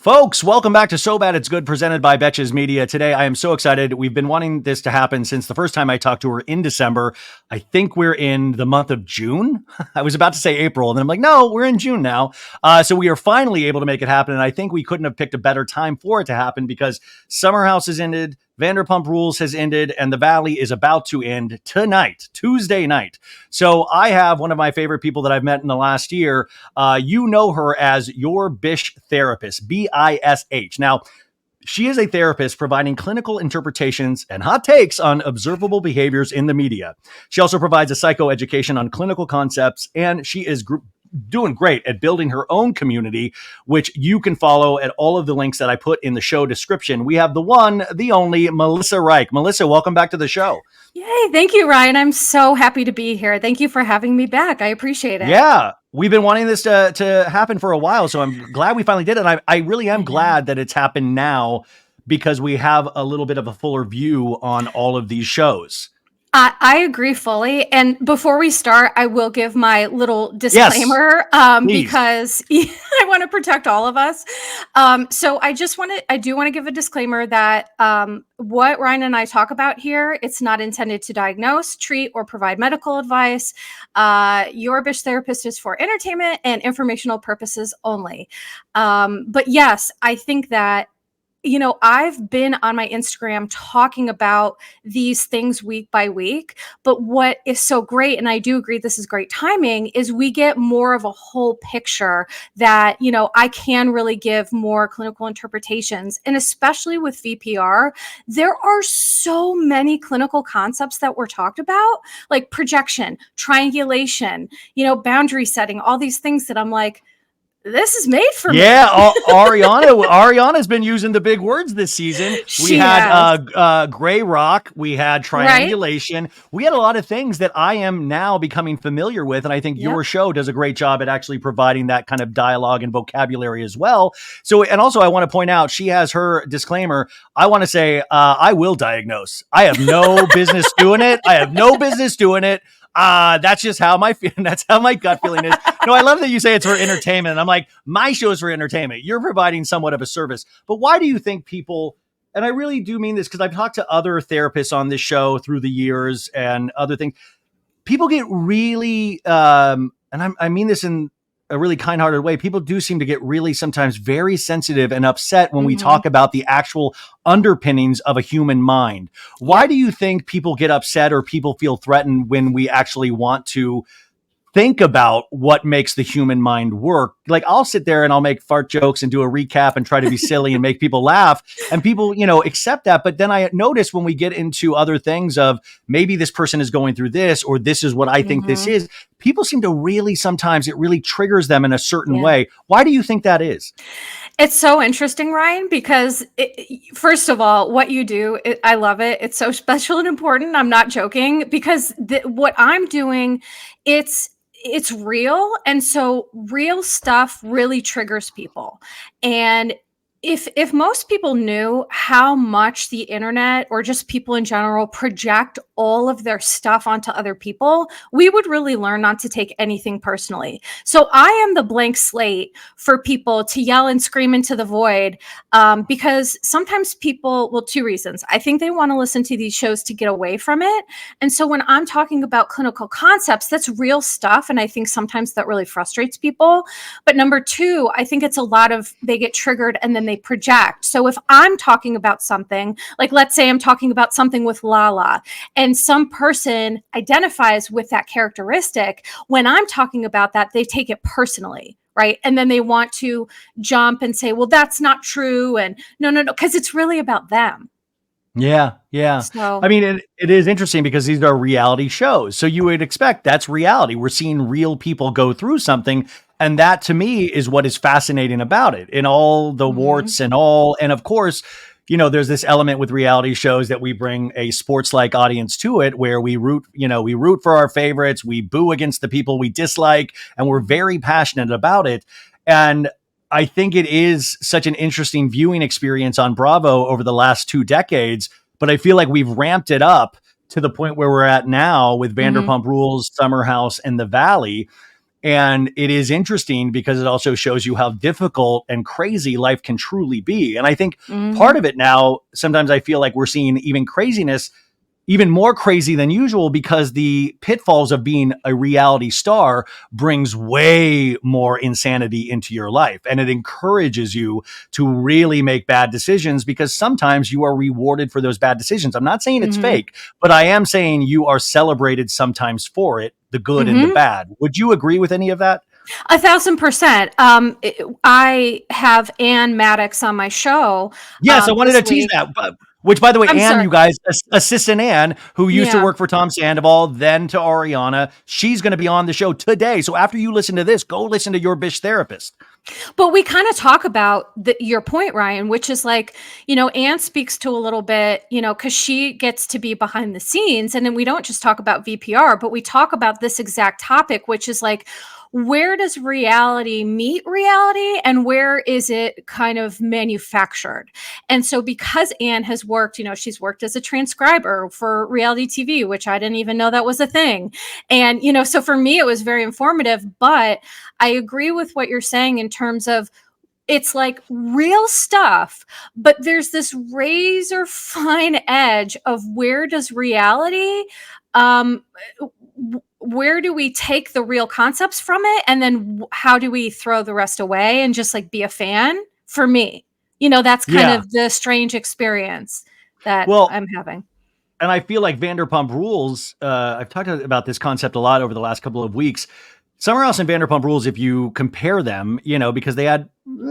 Folks, welcome back to So Bad It's Good, presented by Betches Media. Today, I am so excited. We've been wanting this to happen since the first time I talked to her in December. I think we're in the month of June. I was about to say April, and then I'm like, no, we're in June now. So we are finally able to make it happen, and I think we couldn't have picked a better time for it to happen because Summer House has ended, Vanderpump Rules has ended, and The Valley is about to end tonight, Tuesday night. So I have one of my favorite people that I've met in the last year. You know her as your Bish therapist, Bish. Now, she is a therapist providing clinical interpretations and hot takes on observable behaviors in the media. She also provides a psychoeducation on clinical concepts, and she is doing great at building her own community, which you can follow at all of the links that I put in the show description. We have the one, the only Melissa Reich. Melissa, welcome back to the show. Yay. Thank you, Ryan. I'm so happy to be here. Thank you for having me back. I appreciate it. Yeah. We've been wanting this to happen for a while, so I'm glad we finally did it. And I really am glad that it's happened now because we have a little bit of a fuller view on all of these shows. I agree fully. And before we start, I will give my little disclaimer because I want to protect all of us. So I do want to give a disclaimer that what Ryan and I talk about here, it's not intended to diagnose, treat, or provide medical advice. Your Bish therapist is for entertainment and informational purposes only. But yes, I think that I've been on my Instagram talking about these things week by week, but what is so great, and I do agree this is great timing, is we get more of a whole picture that, I can really give more clinical interpretations. And especially with VPR, there are so many clinical concepts that were talked about, like projection, triangulation, boundary setting, all these things that I'm like, this is made for me. Yeah, Ariana's been using the big words this season. We had gray rock, we had triangulation. Right? We had a lot of things that I am now becoming familiar with, and I think your show does a great job at actually providing that kind of dialogue and vocabulary as well. So, and also I want to point out, she has her disclaimer. I want to say, I will diagnose. I have no business doing it. That's just how that's how my gut feeling is. No, I love that you say it's for entertainment. And I'm like, my show is for entertainment. You're providing somewhat of a service. But why do you think people, and I really do mean this because I've talked to other therapists on this show through the years and other things, people get really, and I mean this in a really kind-hearted way, people do seem to get really sometimes very sensitive and upset when we talk about the actual underpinnings of a human mind. Why do you think people get upset or people feel threatened when we actually want to think about what makes the human mind work? Like, I'll sit there and I'll make fart jokes and do a recap and try to be silly and make people laugh, and people, accept that. But then I notice when we get into other things of maybe this person is going through this, or this is what I think this is, people seem to really, sometimes it really triggers them in a certain way. Why do you think that is? It's so interesting, Ryan, because first of all, what you do, I love it. It's so special and important. I'm not joking, because what I'm doing, it's real. And so real stuff really triggers people. And if most people knew how much the internet, or just people in general, project all of their stuff onto other people, we would really learn not to take anything personally. So I am the blank slate for people to yell and scream into the void, because sometimes people, well, two reasons. I think they want to listen to these shows to get away from it. And so when I'm talking about clinical concepts, that's real stuff. And I think sometimes that really frustrates people. But number two, I think it's a lot of, they get triggered and then they project. So if I'm talking about something, like let's say I'm talking about something with Lala, and some person identifies with that characteristic, when I'm talking about that, they take it personally, right? And then they want to jump and say, well, that's not true. And no, because it's really about them. Yeah. So, I mean, it is interesting because these are reality shows. So you would expect that's reality. We're seeing real people go through something. And that to me is what is fascinating about it, in all the warts and all. And of course, there's this element with reality shows that we bring a sports-like audience to it, where we root for our favorites, we boo against the people we dislike, and we're very passionate about it. And I think it is such an interesting viewing experience on Bravo over the last 2 decades, but I feel like we've ramped it up to the point where we're at now with Vanderpump Rules, Summer House, and The Valley. And it is interesting because it also shows you how difficult and crazy life can truly be. And I think part of it now, sometimes I feel like we're seeing even craziness, even more crazy than usual, because the pitfalls of being a reality star brings way more insanity into your life. And it encourages you to really make bad decisions, because sometimes you are rewarded for those bad decisions. I'm not saying it's fake, but I am saying you are celebrated sometimes for it, the good and the bad. Would you agree with any of that? 1,000%. I have Ann Maddox on my show Yes, I wanted this to tease week. that. Which, by the way, I'm Anne, sorry. you guys, Assistant Anne, who used to Yeah. work for Tom Sandoval, then to Ariana, she's going to be on the show today. So after you listen to this, go listen to Your Bish Therapist. But we kind of talk about your point, Ryan, which is like, Anne speaks to a little bit, because she gets to be behind the scenes. And then we don't just talk about VPR, but we talk about this exact topic, which is like, where does reality meet reality and where is it kind of manufactured? And so because Anne has worked, she's worked as a transcriber for reality TV, which I didn't even know that was a thing. And, so for me, it was very informative, but I agree with what you're saying in terms of it's like real stuff, but there's this razor fine edge of where does reality, where do we take the real concepts from it? And then how do we throw the rest away and just like be a fan? For me, that's kind Yeah. of the strange experience that Well, I'm having. and I feel like Vanderpump Rules, I've talked about this concept a lot over the last couple of weeks. Summer House and Vanderpump Rules, if you compare them, because they had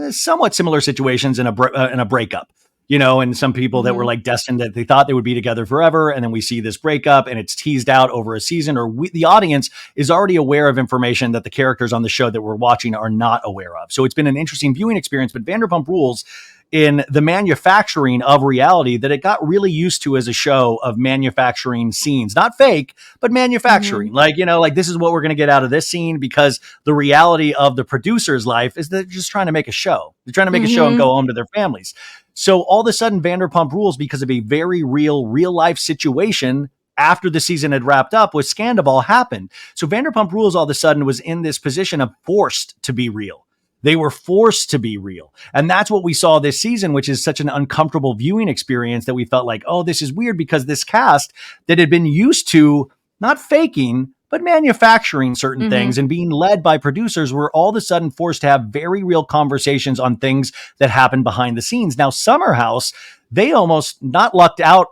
somewhat similar situations in a breakup, and some people that were like destined, that they thought they would be together forever. And then we see this breakup and it's teased out over a season, or the audience is already aware of information that the characters on the show that we're watching are not aware of. So it's been an interesting viewing experience, but Vanderpump Rules, in the manufacturing of reality, that it got really used to as a show of manufacturing scenes, not fake, but manufacturing. Like, like this is what we're going to get out of this scene, because the reality of the producer's life is that they're just trying to make a show. They're trying to make a show and go home to their families. So all of a sudden, Vanderpump Rules, because of a very real life situation after the season had wrapped up with Scandal, happened. So Vanderpump Rules all of a sudden was in this position of forced to be real. They were forced to be real. And that's what we saw this season, which is such an uncomfortable viewing experience that we felt like, oh, this is weird, because this cast that had been used to not faking, but manufacturing certain things and being led by producers, were all of a sudden forced to have very real conversations on things that happened behind the scenes. Now, Summer House, they almost not lucked out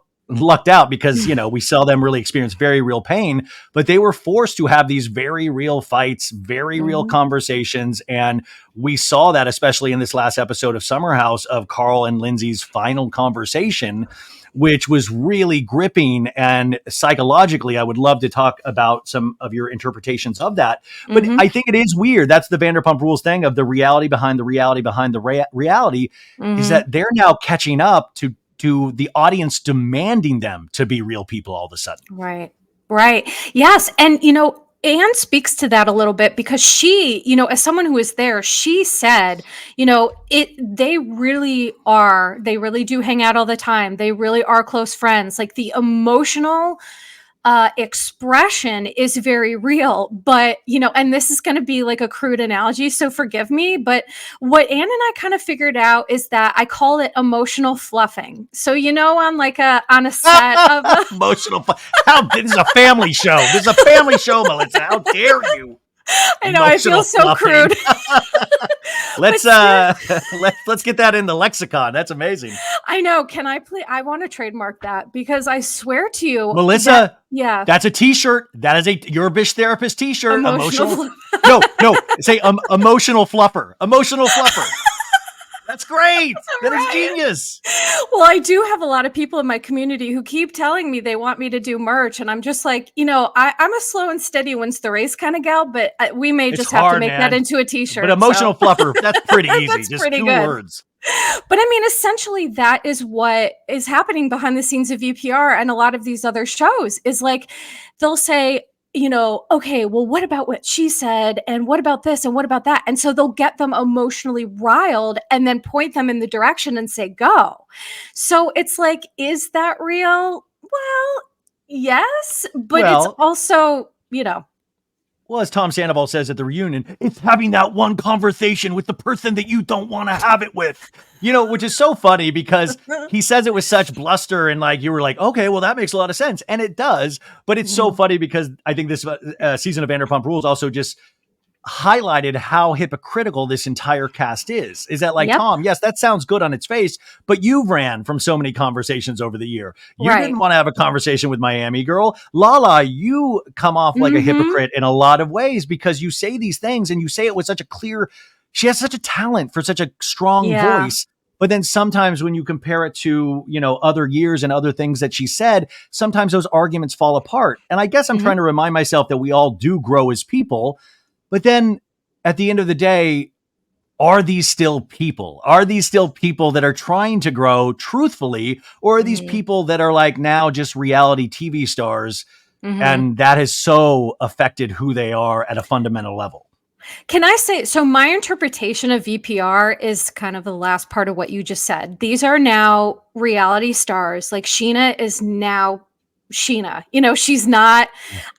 because, we saw them really experience very real pain, but they were forced to have these very real fights, very real conversations. And we saw that, especially in this last episode of Summer House, of Carl and Lindsay's final conversation, which was really gripping. And psychologically, I would love to talk about some of your interpretations of that. But I think it is weird. That's the Vanderpump Rules thing of the reality behind the reality behind the reality, is that they're now catching up to the audience demanding them to be real people all of a sudden. Right. Yes. And, Anne speaks to that a little bit, because she, as someone who was there, she said, they really do hang out all the time. They really are close friends. Like the emotional expression is very real, but and this is going to be like a crude analogy, so forgive me, but what Anne and I kind of figured out is that I call it emotional fluffing. So on a set of emotional how this is a family show. This is a family show, Maritza. How dare you? I know, I feel so fluffing. Crude. let's get that in the lexicon. That's amazing. I know. Can I please? I want to trademark that, because I swear to you, Melissa, that's a t-shirt. That is a Your Bish Therapist t-shirt. Emotional. No. Say emotional fluffer. Emotional fluffer. That's great. That is genius. Well, I do have a lot of people in my community who keep telling me they want me to do merch. And I'm just like, I'm a slow and steady wins the race kind of gal, but we may just have to make that into a t-shirt. But emotional fluffer, that's pretty easy. That's just pretty two good. words. But I mean, essentially, that is what is happening behind the scenes of VPR and a lot of these other shows, is like they'll say, okay, well, what about what she said? And what about this? And what about that? And so they'll get them emotionally riled and then point them in the direction and say, go. So it's like, is that real? Well, yes, but it's also, Well, as Tom Sandoval says at the reunion, it's having that one conversation with the person that you don't want to have it with. Which is so funny because he says it with such bluster and like you were like, okay, well that makes a lot of sense, and it does. But it's so funny because I think this season of Vanderpump Rules also just highlighted how hypocritical this entire cast is. Is that like, Yep. Tom, yes, that sounds good on its face, but you ran from so many conversations over the year. You Right. didn't want to have a conversation with Miami girl. Lala, you come off like a hypocrite in a lot of ways because you say these things and you say it with such a clear, she has such a talent for such a strong voice. But then sometimes when you compare it to, other years and other things that she said, sometimes those arguments fall apart. And I guess I'm trying to remind myself that we all do grow as people. But then at the end of the day, are these still people? Are these still people that are trying to grow truthfully? Or are these people that are like now just reality TV stars? And that has so affected who they are at a fundamental level. Can I say, so my interpretation of VPR is kind of the last part of what you just said. These are now reality stars. Like Sheena is now Sheena. She's not,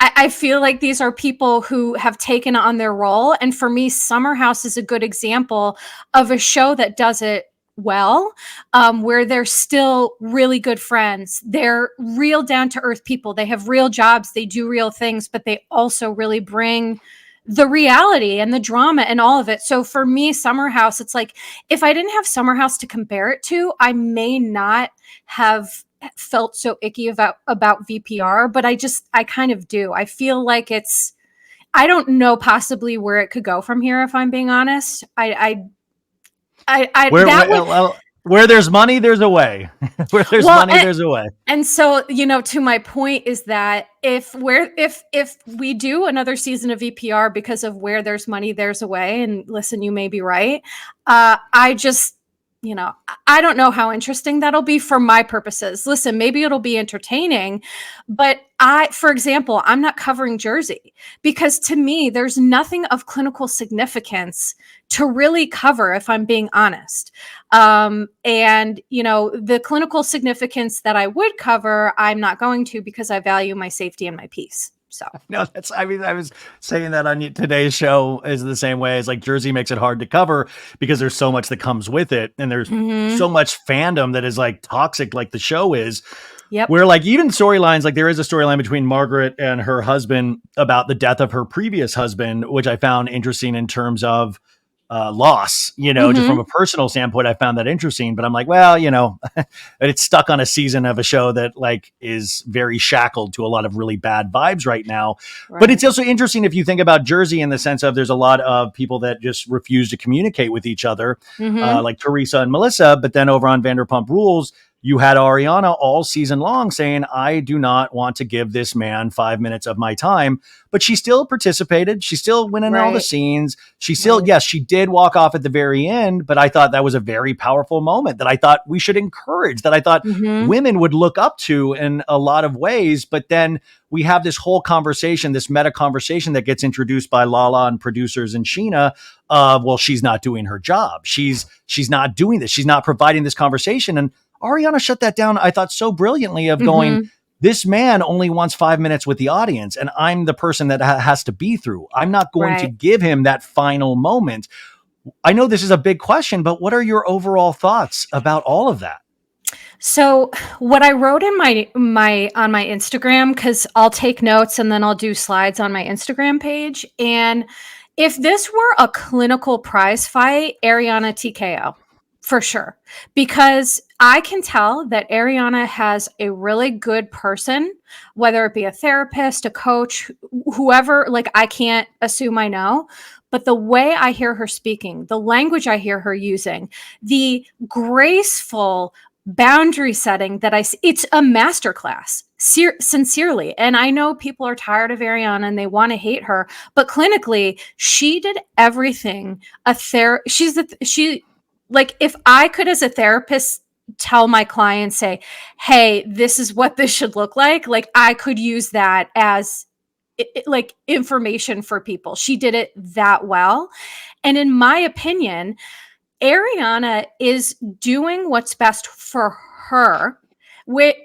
I feel like these are people who have taken on their role. And for me, Summer House is a good example of a show that does it well, where they're still really good friends. They're real down to earth people. They have real jobs. They do real things, but they also really bring the reality and the drama and all of it. So for me, Summer House, it's like, if I didn't have Summer House to compare it to, I may not have felt so icky about VPR, but I kind of do. I feel like I don't know possibly where it could go from here, if I'm being honest. Where there's money, there's a way. Where there's money, there's a way. And so, to my point is that if we do another season of VPR because of where there's money, there's a way. And listen, you may be right. I don't know how interesting that'll be for my purposes. Listen, maybe it'll be entertaining, but for example, I'm not covering Jersey because to me, there's nothing of clinical significance to really cover, if I'm being honest. And, the clinical significance that I would cover, I'm not going to because I value my safety and my peace. So no, I was saying that on today's show is the same way as like Jersey makes it hard to cover because there's so much that comes with it. And there's so much fandom that is like toxic, like the show is. Yep. Where like even storylines, like there is a storyline between Margaret and her husband about the death of her previous husband, which I found interesting in terms of loss, just from a personal standpoint. I found that interesting, but I'm like, well, it's stuck on a season of a show that like is very shackled to a lot of really bad vibes right now. Right. But it's also interesting if you think about Jersey in the sense of there's a lot of people that just refuse to communicate with each other, like Teresa and Melissa. But then over on Vanderpump Rules, you had Ariana all season long saying, I do not want to give this man 5 minutes of my time, but she still participated. She still went in all the scenes. She still, yes, she did walk off at the very end, but I thought that was a very powerful moment that I thought we should encourage, that I thought women would look up to in a lot of ways. But then we have this whole conversation, this meta conversation that gets introduced by Lala and producers and Sheena of, well, she's not doing her job. She's not doing this. She's not providing this conversation. And Ariana shut that down, I thought, so brilliantly of going, this man only wants 5 minutes with the audience, and I'm the person that has to be through. I'm not going to give him that final moment. I know this is a big question, but what are your overall thoughts about all of that? So what I wrote in my on my Instagram, because I'll take notes and then I'll do slides on my Instagram page. And if this were a clinical prize fight, Ariana TKO. For sure. Because I can tell that Ariana has a really good person, whether it be a therapist, a coach, whoever, like I can't assume I know, but the way I hear her speaking, the language I hear her using, the graceful boundary setting that it's a masterclass, sincerely. And I know people are tired of Ariana and they want to hate her, but clinically, she did everything like if I could, as a therapist, tell my clients, say, hey, this is what this should look like I could use that as like information for people. She did it that well. And in my opinion, Ariana is doing what's best for her.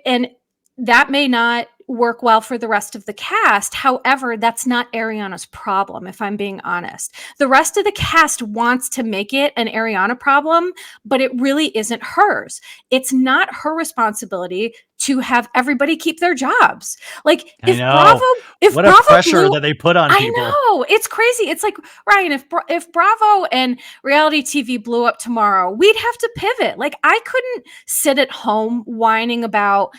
And that may not work well for the rest of the cast. However, that's not Ariana's problem, if I'm being honest. The rest of the cast wants to make it an Ariana problem, but it really isn't hers. It's not her responsibility to have everybody keep their jobs. Like I if know. What a Bravo pressure blew, that they put on I people. know, it's crazy. It's like, Ryan, if Bravo and reality TV blew up tomorrow, we'd have to pivot. Like I couldn't sit at home whining about,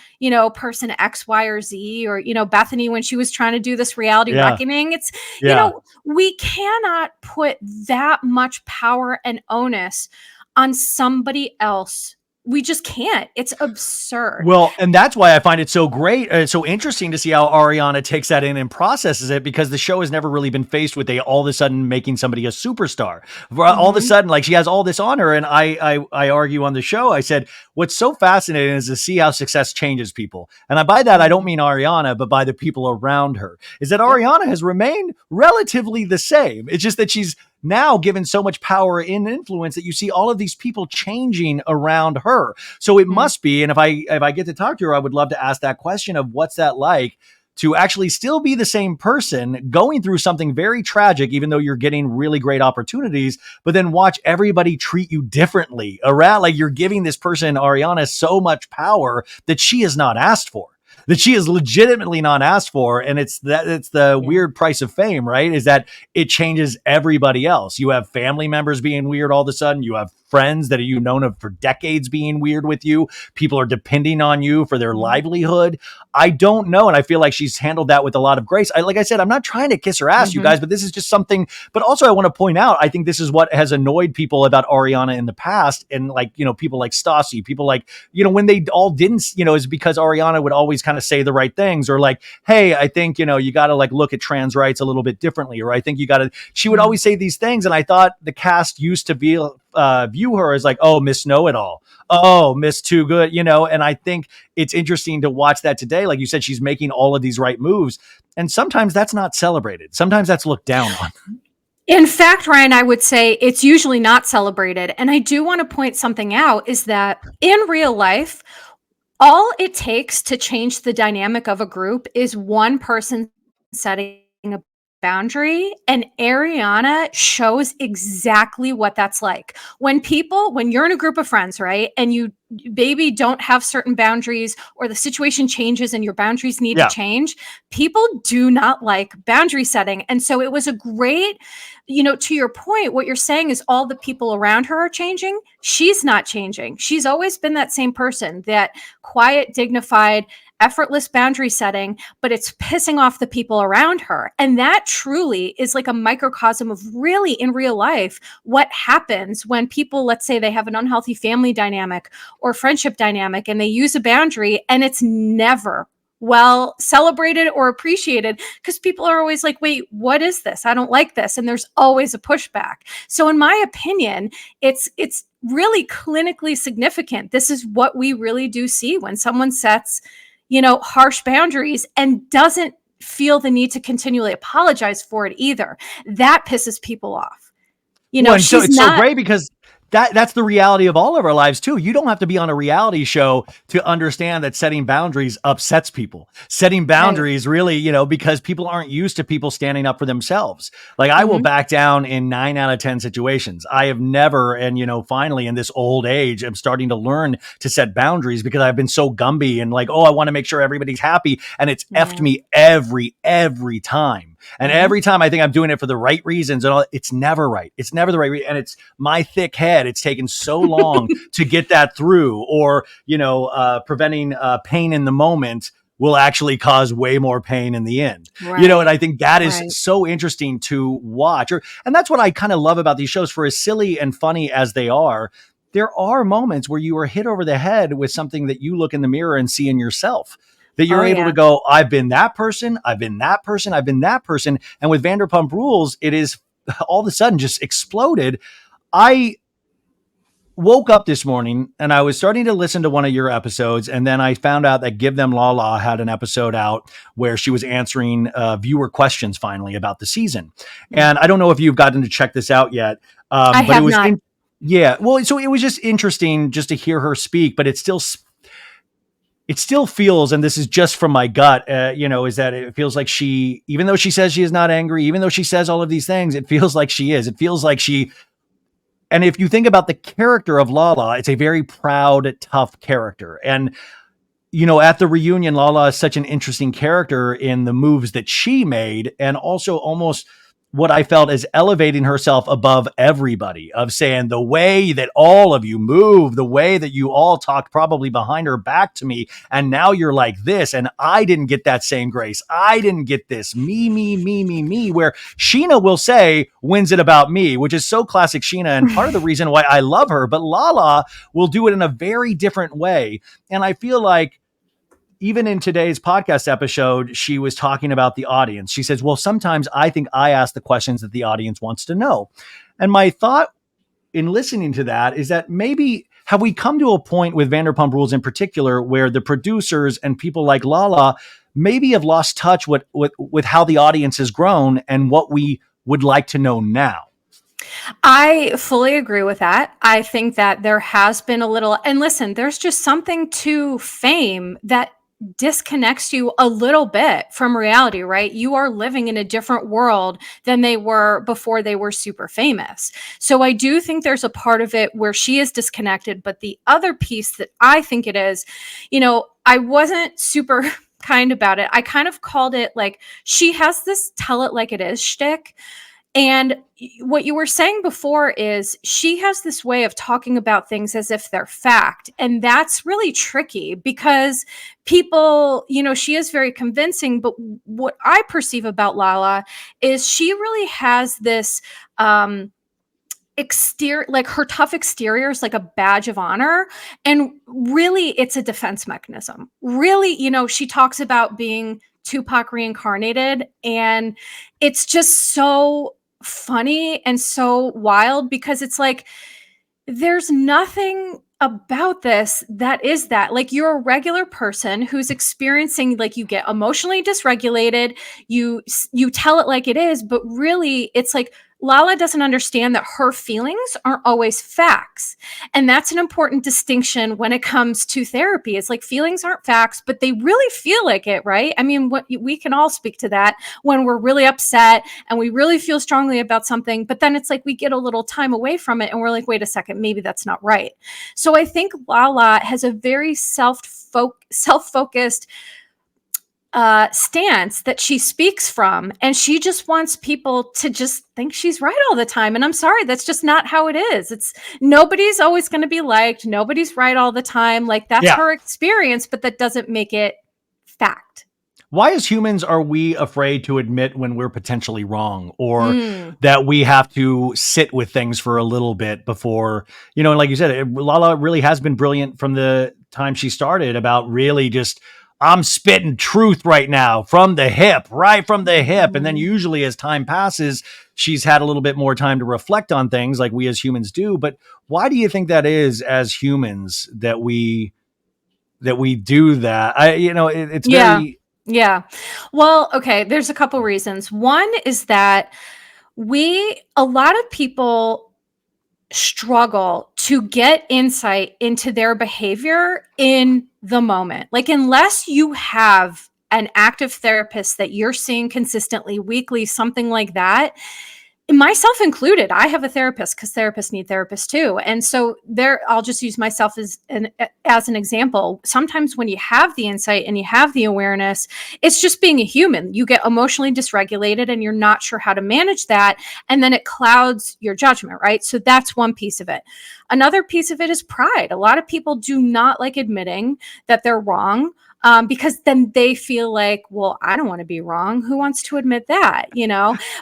person X, Y, or Z, or, Bethany when she was trying to do this reality Yeah. reckoning. It's, Yeah. we cannot put that much power and onus on somebody else. We just can't. It's absurd. Well, and that's why I find it so great, so interesting to see how Ariana takes that in and processes it, because the show has never really been faced with all of a sudden making somebody a superstar. All of a sudden, like she has all this on her, and I argue on the show. I said what's so fascinating is to see how success changes people, and by that I don't mean Ariana, but by the people around her. Is that Ariana has remained relatively the same. It's just that she's now given so much power and influence that you see all of these people changing around her. So it must be, and if I get to talk to her, I would love to ask that question of what's that like to actually still be the same person going through something very tragic, even though you're getting really great opportunities, but then watch everybody treat you differently around. Like you're giving this person, Ariana, so much power that she has not asked for. That she is legitimately not asked for. And it's the weird price of fame, right? Is that it changes everybody else. You have family members being weird all of a sudden. You have friends that you've known of for decades being weird with you. People are depending on you for their livelihood. I don't know. And I feel like she's handled that with a lot of grace. Like I said, I'm not trying to kiss her ass, you guys, but this is just something. But also I want to point out, I think this is what has annoyed people about Ariana in the past. And like, people like Stassi, people like, when they all didn't, is because Ariana would always kind of say the right things, or like, hey, I think, you got to like look at trans rights a little bit differently, or I think you got to, she would always say these things. And I thought the cast used to be, view her as like, oh, Miss Know-It-All. Oh, Miss Too Good, and I think it's interesting to watch that today. Like you said, she's making all of these right moves. And sometimes that's not celebrated. Sometimes that's looked down on. In fact, Ryan, I would say it's usually not celebrated. And I do want to point something out is that in real life, all it takes to change the dynamic of a group is one person setting a boundary, and Ariana shows exactly what that's like. When you're in a group of friends, right, and you maybe don't have certain boundaries, or the situation changes and your boundaries need to change, people do not like boundary setting. And so it was a great, to your point, what you're saying is all the people around her are changing. She's not changing. She's always been that same person, that quiet, dignified, effortless boundary setting, but it's pissing off the people around her. And that truly is like a microcosm of really in real life what happens when people, let's say they have an unhealthy family dynamic or friendship dynamic, and they use a boundary and it's never well celebrated or appreciated, because people are always like, wait, what is this? I don't like this. And there's always a pushback. So in my opinion, it's really clinically significant. This is what we really do see when someone sets harsh boundaries and doesn't feel the need to continually apologize for it either. That pisses people off. So it's so great because that's the reality of all of our lives too. You don't have to be on a reality show to understand that setting boundaries upsets people. Setting boundaries really, because people aren't used to people standing up for themselves. Like I will back down in 9 out of 10 situations. I have never, and finally in this old age, I'm starting to learn to set boundaries because I've been so Gumby and like, oh, I want to make sure everybody's happy. And it's effed me every time. And every time I think I'm doing it for the right reasons and all, it's never right. It's never the right reason. And it's my thick head. It's taken so long to get that through, or, preventing pain in the moment will actually cause way more pain in the end. Right. And I think that is so interesting to watch. And that's what I kind of love about these shows. For as silly and funny as they are, there are moments where you are hit over the head with something that you look in the mirror and see in yourself. That you're able to go, I've been that person, I've been that person, I've been that person. And with Vanderpump Rules, it is all of a sudden just exploded. I woke up this morning and I was starting to listen to one of your episodes. And then I found out that Give Them La La had an episode out where she was answering viewer questions finally about the season. And I don't know if you've gotten to check this out yet. I have not. Well, so it was just interesting just to hear her speak, but it's still it still feels, and this is just from my gut, is that it feels like she, even though she says she is not angry, even though she says all of these things, it feels like she is. It feels like she, and if you think about the character of Lala, it's a very proud, tough character. And at the reunion, Lala is such an interesting character in the moves that she made, and also almost what I felt is elevating herself above everybody, of saying the way that all of you move, the way that you all talked probably behind her back to me, and now you're like this, and I didn't get that same grace. I didn't get this. Me, where Sheena will say, when's it about me, which is so classic Sheena, and part of the reason why I love her. But Lala will do it in a very different way. And I feel like even in today's podcast episode, she was talking about the audience. She says, well, sometimes I think I ask the questions that the audience wants to know. And my thought in listening to that is that maybe have we come to a point with Vanderpump Rules in particular where the producers and people like Lala maybe have lost touch with how the audience has grown and what we would like to know now? I fully agree with that. I think that there has been a little, and listen, there's just something to fame that disconnects you a little bit from reality, right? You are living in a different world than they were before they were super famous. So I do think there's a part of it where she is disconnected, but the other piece that I think it is, I wasn't super kind about it. I kind of called it like she has this tell it like it is shtick. And what you were saying before is she has this way of talking about things as if they're fact. And that's really tricky because people, she is very convincing. But what I perceive about Lala is she really has this exterior, like her tough exterior is like a badge of honor. And really, it's a defense mechanism. Really, she talks about being Tupac reincarnated. And it's just so funny and so wild because it's like there's nothing about this that is that. Like, you're a regular person who's experiencing, like, you get emotionally dysregulated, you tell it like it is, but really it's like Lala doesn't understand that her feelings aren't always facts. And that's an important distinction when it comes to therapy. It's like feelings aren't facts, but they really feel like it, right? I mean, we can all speak to that when we're really upset and we really feel strongly about something, but then it's like we get a little time away from it and we're like, wait a second, maybe that's not right. So I think Lala has a very self-focused stance that she speaks from, and she just wants people to just think she's right all the time. And I'm sorry, that's just not how it is. It's nobody's always going to be liked. Nobody's right all the time. Like, that's her experience, but that doesn't make it fact. Why as humans are we afraid to admit when we're potentially wrong, or that we have to sit with things for a little bit before, and like you said, Lala really has been brilliant from the time she started about really just, I'm spitting truth right now from the hip, right from the hip. And then usually as time passes, she's had a little bit more time to reflect on things like we as humans do. But why do you think that is as humans that we do that? It's very... Yeah. Well, okay. There's a couple reasons. One is that a lot of people struggle to get insight into their behavior in the moment. Like, unless you have an active therapist that you're seeing consistently, weekly, something like that, myself included, I have a therapist because therapists need therapists too. And so I'll just use myself as an example. Sometimes when you have the insight and you have the awareness, it's just being a human. You get emotionally dysregulated and you're not sure how to manage that. And then it clouds your judgment, right? So that's one piece of it. Another piece of it is pride. A lot of people do not like admitting that they're wrong. Because then they feel like, well, I don't want to be wrong. Who wants to admit that,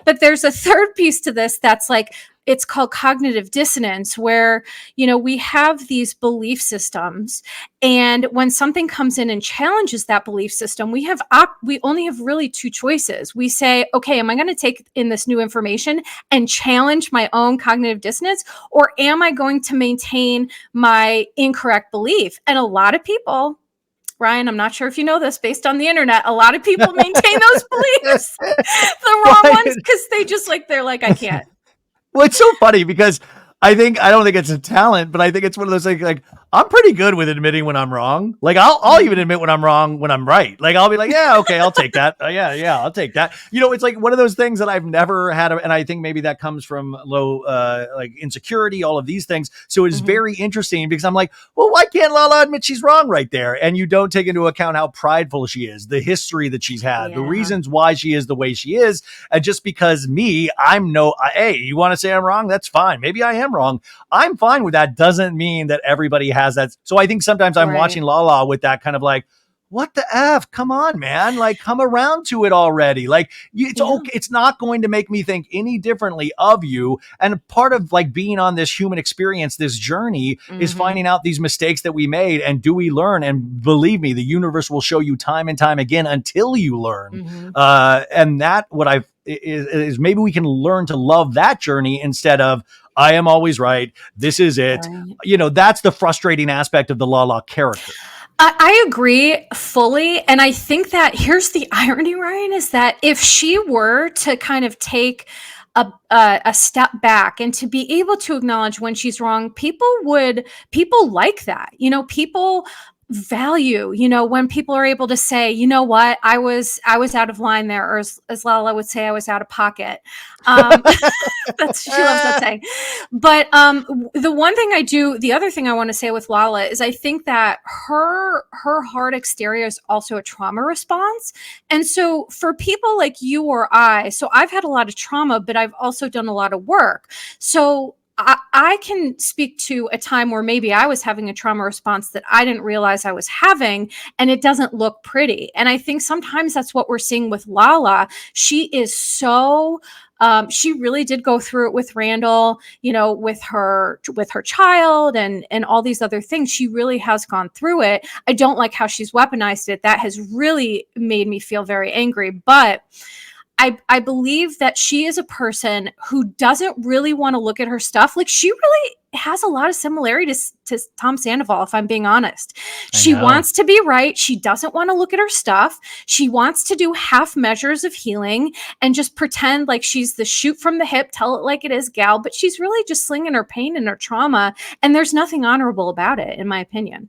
But there's a third piece to this that's like, it's called cognitive dissonance, where, we have these belief systems. And when something comes in and challenges that belief system, we only have really two choices. We say, okay, am I going to take in this new information and challenge my own cognitive dissonance? Or am I going to maintain my incorrect belief? And a lot of people, Ryan, I'm not sure if you know this, based on the internet, a lot of people maintain those beliefs, the wrong ones, because they're like, I can't. Well, it's so funny because I don't think it's a talent, but I think it's one of those things like, I'm pretty good with admitting when I'm wrong. Like I'll even admit when I'm wrong when I'm right. Like I'll be like, yeah, okay, I'll take that. Yeah, I'll take that. It's like one of those things that I've never had, and I think maybe that comes from low, like insecurity, all of these things. So it's Mhm. very interesting because I'm like, well, why can't Lala admit she's wrong right there? And you don't take into account how prideful she is, the history that she's had, the Yeah. reasons why she is the way she is, and just because hey, you want to say I'm wrong? That's fine. Maybe I am wrong. I'm fine with that. Doesn't mean that everybody has that. So I think sometimes I'm Right. watching Lala with that kind of like, what the F? Come on, man. Like, come around to it already. Like, it's Yeah. okay. It's not going to make me think any differently of you. And part of like being on this human experience, this journey is Mhm. finding out these mistakes that we made. And do we learn? And believe me, the universe will show you time and time again until you learn. Mhm. And that what I've is maybe we can learn to love that journey instead of I am always right. This is it. Right. That's the frustrating aspect of the Lala character. I agree fully. And I think that here's the irony, Ryan, is that if she were to kind of take a step back and to be able to acknowledge when she's wrong, people like that. People value, when people are able to say, you know what, I was out of line there, or as Lala would say, I was out of pocket. Um, she loves that saying. But the other thing I want to say with Lala is I think that her hard exterior is also a trauma response. And so for people like you or so I've had a lot of trauma, but I've also done a lot of work. So I can speak to a time where maybe I was having a trauma response that I didn't realize I was having, and it doesn't look pretty. And I think sometimes that's what we're seeing with Lala. She is so she really did go through it with Randall, with her child and all these other things. She really has gone through it. I don't like how she's weaponized it. That has really made me feel very angry. But I believe that she is a person who doesn't really want to look at her stuff. Like, she really has a lot of similarity to Tom Sandoval, if I'm being honest. I She know. wants to be right. She doesn't want to look at her stuff. She wants to do half measures of healing and just pretend like she's the shoot from the hip, tell it like it is gal, but she's really just slinging her pain and her trauma. And there's nothing honorable about it, in my opinion.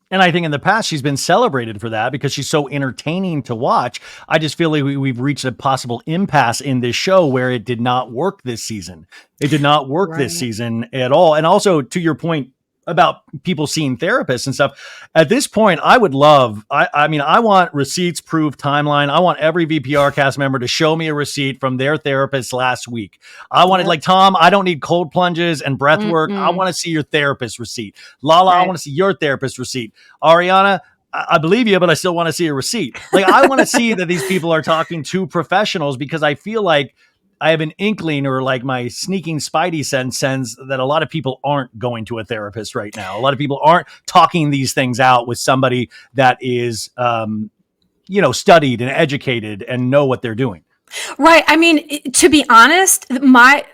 And I think in the past, she's been celebrated for that because she's so entertaining to watch. I just feel like we've reached a possible impasse in this show where it did not work this season. It did not work this Right. season at all. And also, to your point about people seeing therapists and stuff, at this point, I would love, I mean, I want receipts, proof, timeline. I want every VPR cast member to show me a receipt from their therapist last week. I wanted, Yep. like, Tom, I don't need cold plunges and breath work. I Mm-mm. want to see your therapist receipt. Lala, I Right. want to see your therapist receipt. Ariana, I believe you, but I still want to see a receipt. Like, I want to see that these people are talking to professionals because I feel like I have an inkling or like my sneaking spidey sense that a lot of people aren't going to a therapist right now. A lot of people aren't talking these things out with somebody that is, studied and educated and know what they're doing. Right. I mean, to be honest, I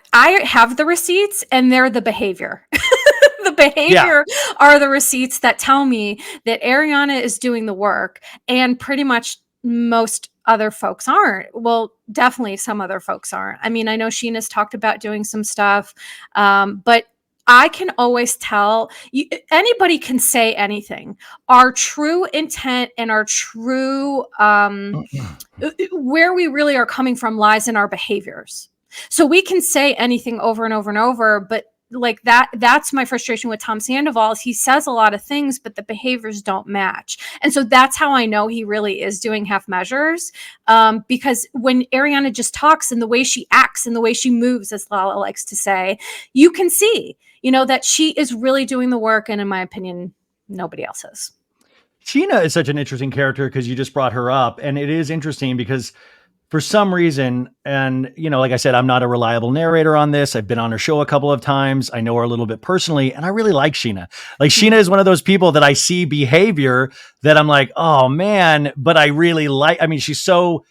have the receipts and they're the behavior. The Yeah. behavior are the receipts that tell me that Ariana is doing the work, and pretty much most other folks aren't. Well, definitely some other folks aren't. I mean, I know Sheena's talked about doing some stuff, but I can always tell anybody can say anything. Our true intent and our true where we really are coming from lies in our behaviors. So we can say anything over and over and over, but like that's my frustration with Tom Sandoval is he says a lot of things, but the behaviors don't match. And so that's how I know he really is doing half measures. Because when Ariana just talks and the way she acts and the way she moves, as Lala likes to say, you can see, that she is really doing the work. And in my opinion, nobody else is. Sheena is such an interesting character because you just brought her up. And it is interesting because for some reason, and like I said, I'm not a reliable narrator on this. I've been on her show a couple of times. I know her a little bit personally, and I really like Sheena. Like, Sheena is one of those people that I see behavior that I'm like, oh man, but I really like. I mean, she's so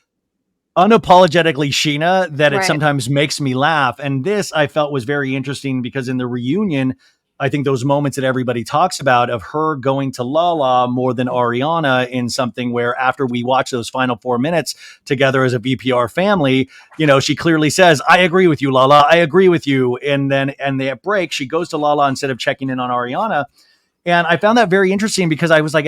unapologetically Sheena that it Right. sometimes makes me laugh. And this I felt was very interesting because in the reunion, I think those moments that everybody talks about of her going to Lala more than Ariana in something where after we watch those final 4 minutes together as a VPR family, she clearly says, I agree with you, Lala. I agree with you. And then at break, she goes to Lala instead of checking in on Ariana. And I found that very interesting because I was like,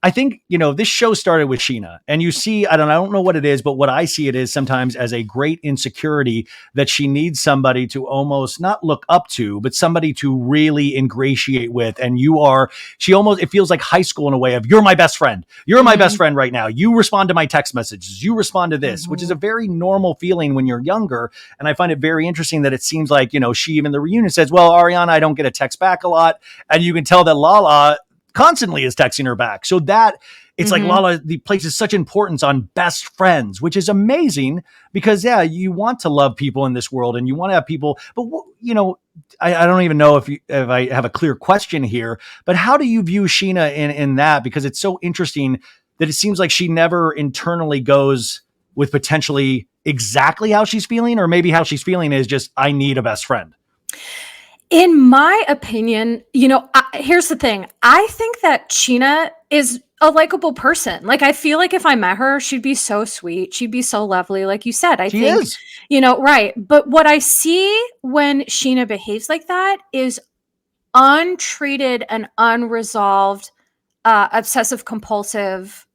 I think, this show started with Sheena, and you see, I don't know what it is, but what I see it is sometimes as a great insecurity that she needs somebody to almost not look up to, but somebody to really ingratiate with. And it feels like high school in a way of, you're my best friend. You're my best friend right now. You respond to my text messages. You respond to this, which is a very normal feeling when you're younger. And I find it very interesting that it seems like, she even the reunion says, well, Ariana, I don't get a text back a lot. And you can tell that Lala constantly is texting her back. So that it's like Lala places such importance on best friends, which is amazing because you want to love people in this world and you want to have people, but I don't even know if I have a clear question here, but how do you view Sheena in that? Because it's so interesting that it seems like she never internally goes with potentially exactly how she's feeling, or maybe how she's feeling is just, I need a best friend. In my opinion, here's the thing. I think that Sheena is a likable person. Like, I feel like if I met her, she'd be so sweet. She'd be so lovely. Like you said, She is. Right. But what I see when Sheena behaves like that is untreated and unresolved obsessive compulsive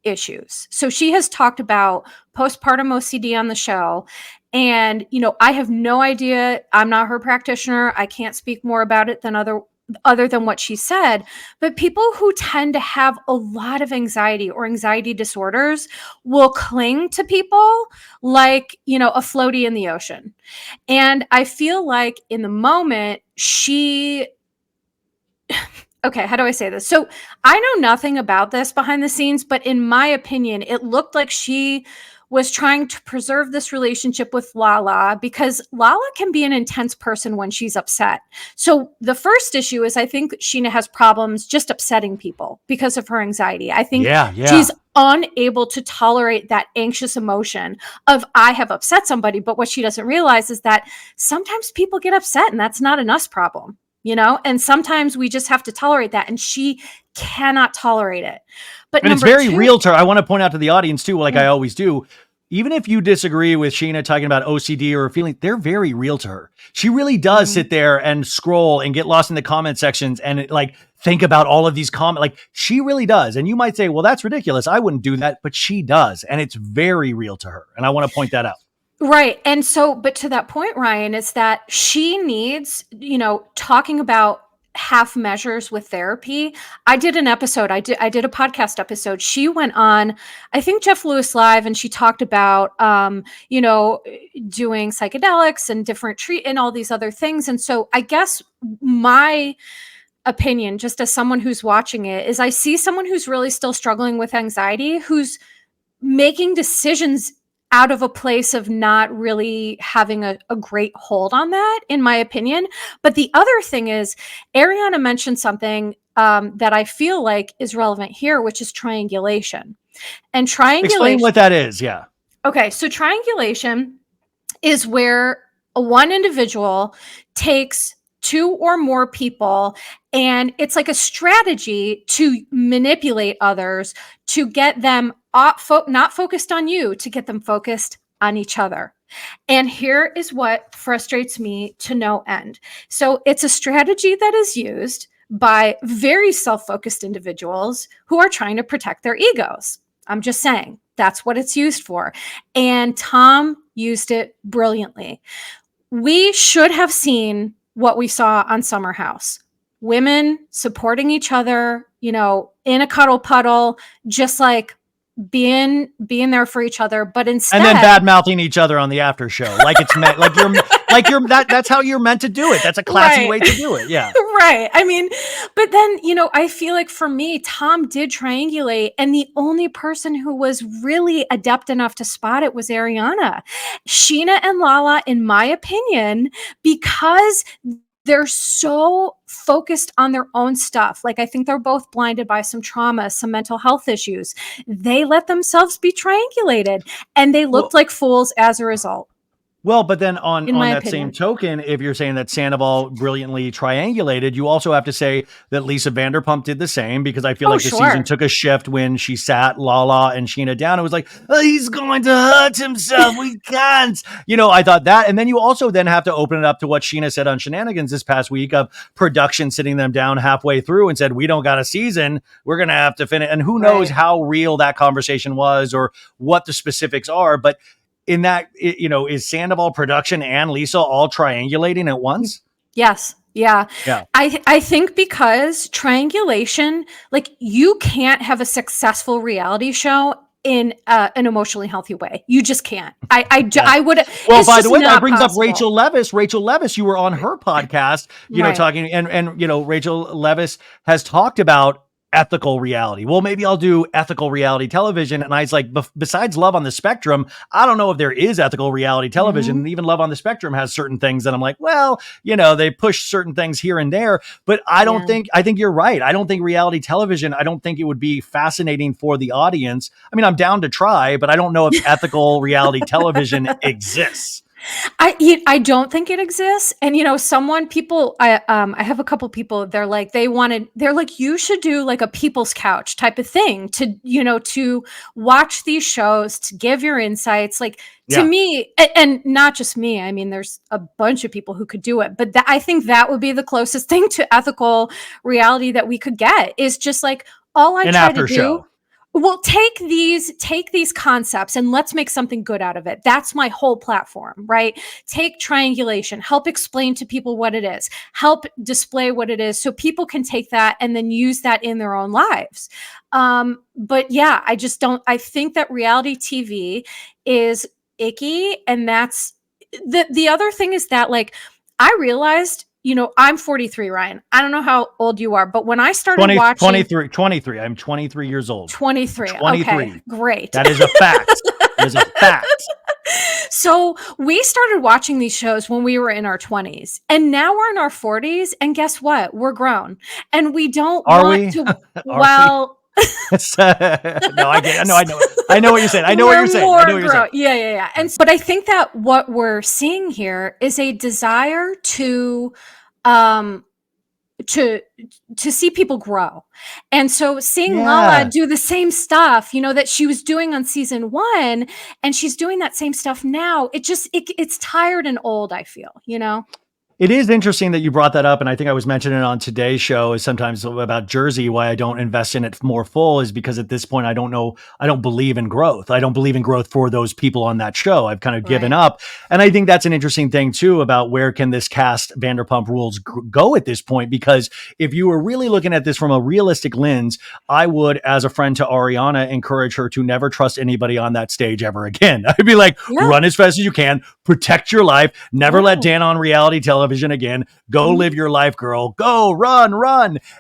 issues. So she has talked about postpartum OCD on the show. And, I have no idea. I'm not her practitioner. I can't speak more about it than other than what she said. But people who tend to have a lot of anxiety or anxiety disorders will cling to people like, a floaty in the ocean. And I feel like in the moment okay, how do I say this? So I know nothing about this behind the scenes, but in my opinion, it looked like she was trying to preserve this relationship with Lala because Lala can be an intense person when she's upset. So the first issue is I think Sheena has problems just upsetting people because of her anxiety. I think she's unable to tolerate that anxious emotion of, I have upset somebody. But what she doesn't realize is that sometimes people get upset and that's not an us problem. And sometimes we just have to tolerate that. And she cannot tolerate it. But it's very real to her. I want to point out to the audience too, like I always do, even if you disagree with Sheena talking about OCD or feeling, they're very real to her. She really does sit there and scroll and get lost in the comment sections and think about all of these comments. Like, she really does. And you might say, well, that's ridiculous. I wouldn't do that, but she does. And it's very real to her. And I want to point that out. Right. And so, but to that point, Ryan, is that she needs, talking about half measures with therapy. I did an episode. I did a podcast episode. She went on, I think, Jeff Lewis Live, and she talked about, doing psychedelics and different and all these other things. And so I guess my opinion, just as someone who's watching it, is I see someone who's really still struggling with anxiety, who's making decisions out of a place of not really having a great hold on that, in my opinion. But the other thing is, Ariana mentioned something that I feel like is relevant here, which is triangulation. And triangulation. Explain what that is. Yeah. Okay. So triangulation is where one individual takes two or more people, and it's like a strategy to manipulate others to get them not focused on you, to get them focused on each other. And here is what frustrates me to no end. So it's a strategy that is used by very self-focused individuals who are trying to protect their egos. I'm just saying, that's what it's used for. And Tom used it brilliantly. We should have seen what we saw on Summer House. Women supporting each other, in a cuddle puddle, just like being there for each other, but instead, and then bad mouthing each other on the after show, like it's meant, that's how you're meant to do it. That's a classy way to do it. Yeah. Right. I mean, but then, I feel like for me, Tom did triangulate, and the only person who was really adept enough to spot it was Ariana. Sheena and Lala, in my opinion, because they're so focused on their own stuff. Like, I think they're both blinded by some trauma, some mental health issues. They let themselves be triangulated, and they looked like fools as a result. Well, but then in on my that same opinion. token, if you're saying that Sandoval brilliantly triangulated, you also have to say that Lisa Vanderpump did the same, because I feel Oh, like the season sure. took a shift when she sat Lala and Sheena down. It was like, oh, he's going to hurt himself. We can't. I thought that. And then you also then have to open it up to what Sheena said on Shenanigans this past week of production sitting them down halfway through and said, we don't got a season. We're going to have to finish. And who knows Right. how real that conversation was or what the specifics are. But in that, is Sandoval production and Lisa all triangulating at once? Yes. Yeah. Yeah. I think because triangulation, like you can't have a successful reality show in an emotionally healthy way. You just can't. Yeah. I would. Well, It's by the just way, that not brings up possible. Rachel Leviss. Rachel Leviss, you were on her podcast, Right. talking, and Rachel Leviss has talked about ethical reality. Well, maybe I'll do ethical reality television. And I was like, besides Love on the Spectrum, I don't know if there is ethical reality television. Mhm. And even Love on the Spectrum has certain things that I'm like, well, they push certain things here and there. But Yeah. I think you're right. I don't think reality television, I don't think it would be fascinating for the audience. I mean, I'm down to try, but I don't know if ethical reality television exists. I don't think it exists. And I have a couple people, they're like you should do like a people's couch type of thing to watch these shows, to give your insights. Like to Yeah. me, and not just me, I mean there's a bunch of people who could do it, but I think that would be the closest thing to ethical reality that we could get, is just like all I An try to after do. show. Well, take these concepts and let's make something good out of it. That's my whole platform, right? Take triangulation, help explain to people what it is, help display what it is so people can take that and then use that in their own lives. But yeah, I just don't, I think that reality TV is icky. And that's the other thing is that, like, I realized, I'm 43, Ryan. I don't know how old you are, but when I started 20, watching 23. I'm 23 years old. 23. Okay, 23. great. That is a fact. That is a fact. So we started watching these shows when we were in our 20s, and now we're in our 40s. And guess what? We're grown, and we don't Are want we? to. Are we? Well, No, I get. No, I know. I know what you're saying. I know what we're you're saying. I know more what you're saying. grown. Yeah, yeah, yeah. But I think that what we're seeing here is a desire um, to to see people grow. And so seeing Lala Yeah. do the same stuff, that she was doing on season 1, and she's doing that same stuff now, it's tired and old, I feel. It is interesting that you brought that up, and I think I was mentioning it on today's show, is sometimes about Jersey, why I don't invest in it more full is because at this point, I don't believe in growth. I don't believe in growth for those people on that show. I've kind of given Right. up. And I think that's an interesting thing too, about where can this cast Vanderpump Rules go at this point? Because if you were really looking at this from a realistic lens, I would, as a friend to Ariana, encourage her to never trust anybody on that stage ever again. I'd be like, Yeah. run as fast as you can, protect your life, never let Yeah. Dan on reality television again. Go live your life, girl. Go run.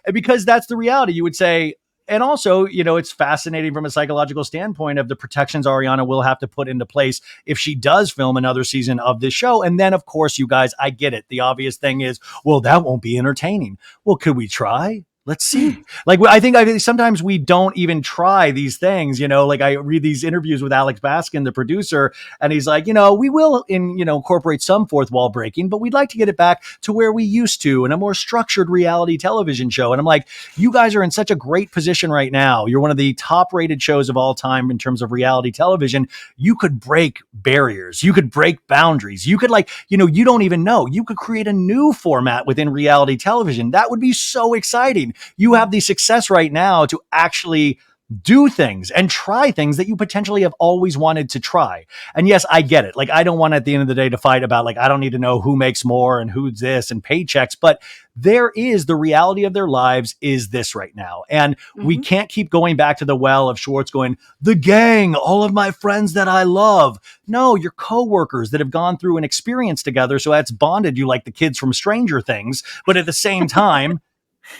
And because that's the reality, you would say. And also, it's fascinating from a psychological standpoint of the protections Ariana will have to put into place if she does film another season of this show. And then, of course, you guys, I get it. The obvious thing is, well, that won't be entertaining. Well, could we try? Let's see. Like, I think sometimes we don't even try these things, like I read these interviews with Alex Baskin, the producer, and he's like, we will incorporate some fourth wall breaking, but we'd like to get it back to where we used to in a more structured reality television show. And I'm like, you guys are in such a great position right now. You're one of the top rated shows of all time in terms of reality television. You could break barriers. You could break boundaries. You could you don't even know. You could create a new format within reality television. That would be so exciting. You have the success right now to actually do things and try things that you potentially have always wanted to try. And yes, I get it. Like, I don't want at the end of the day to fight about, like, I don't need to know who makes more and who's this and paychecks, but there is the reality of their lives is this right now. And we can't keep going back to the well of Schwartz going, the gang, all of my friends that I love. No, your coworkers that have gone through an experience together. So that's bonded you like the kids from Stranger Things. But at the same time,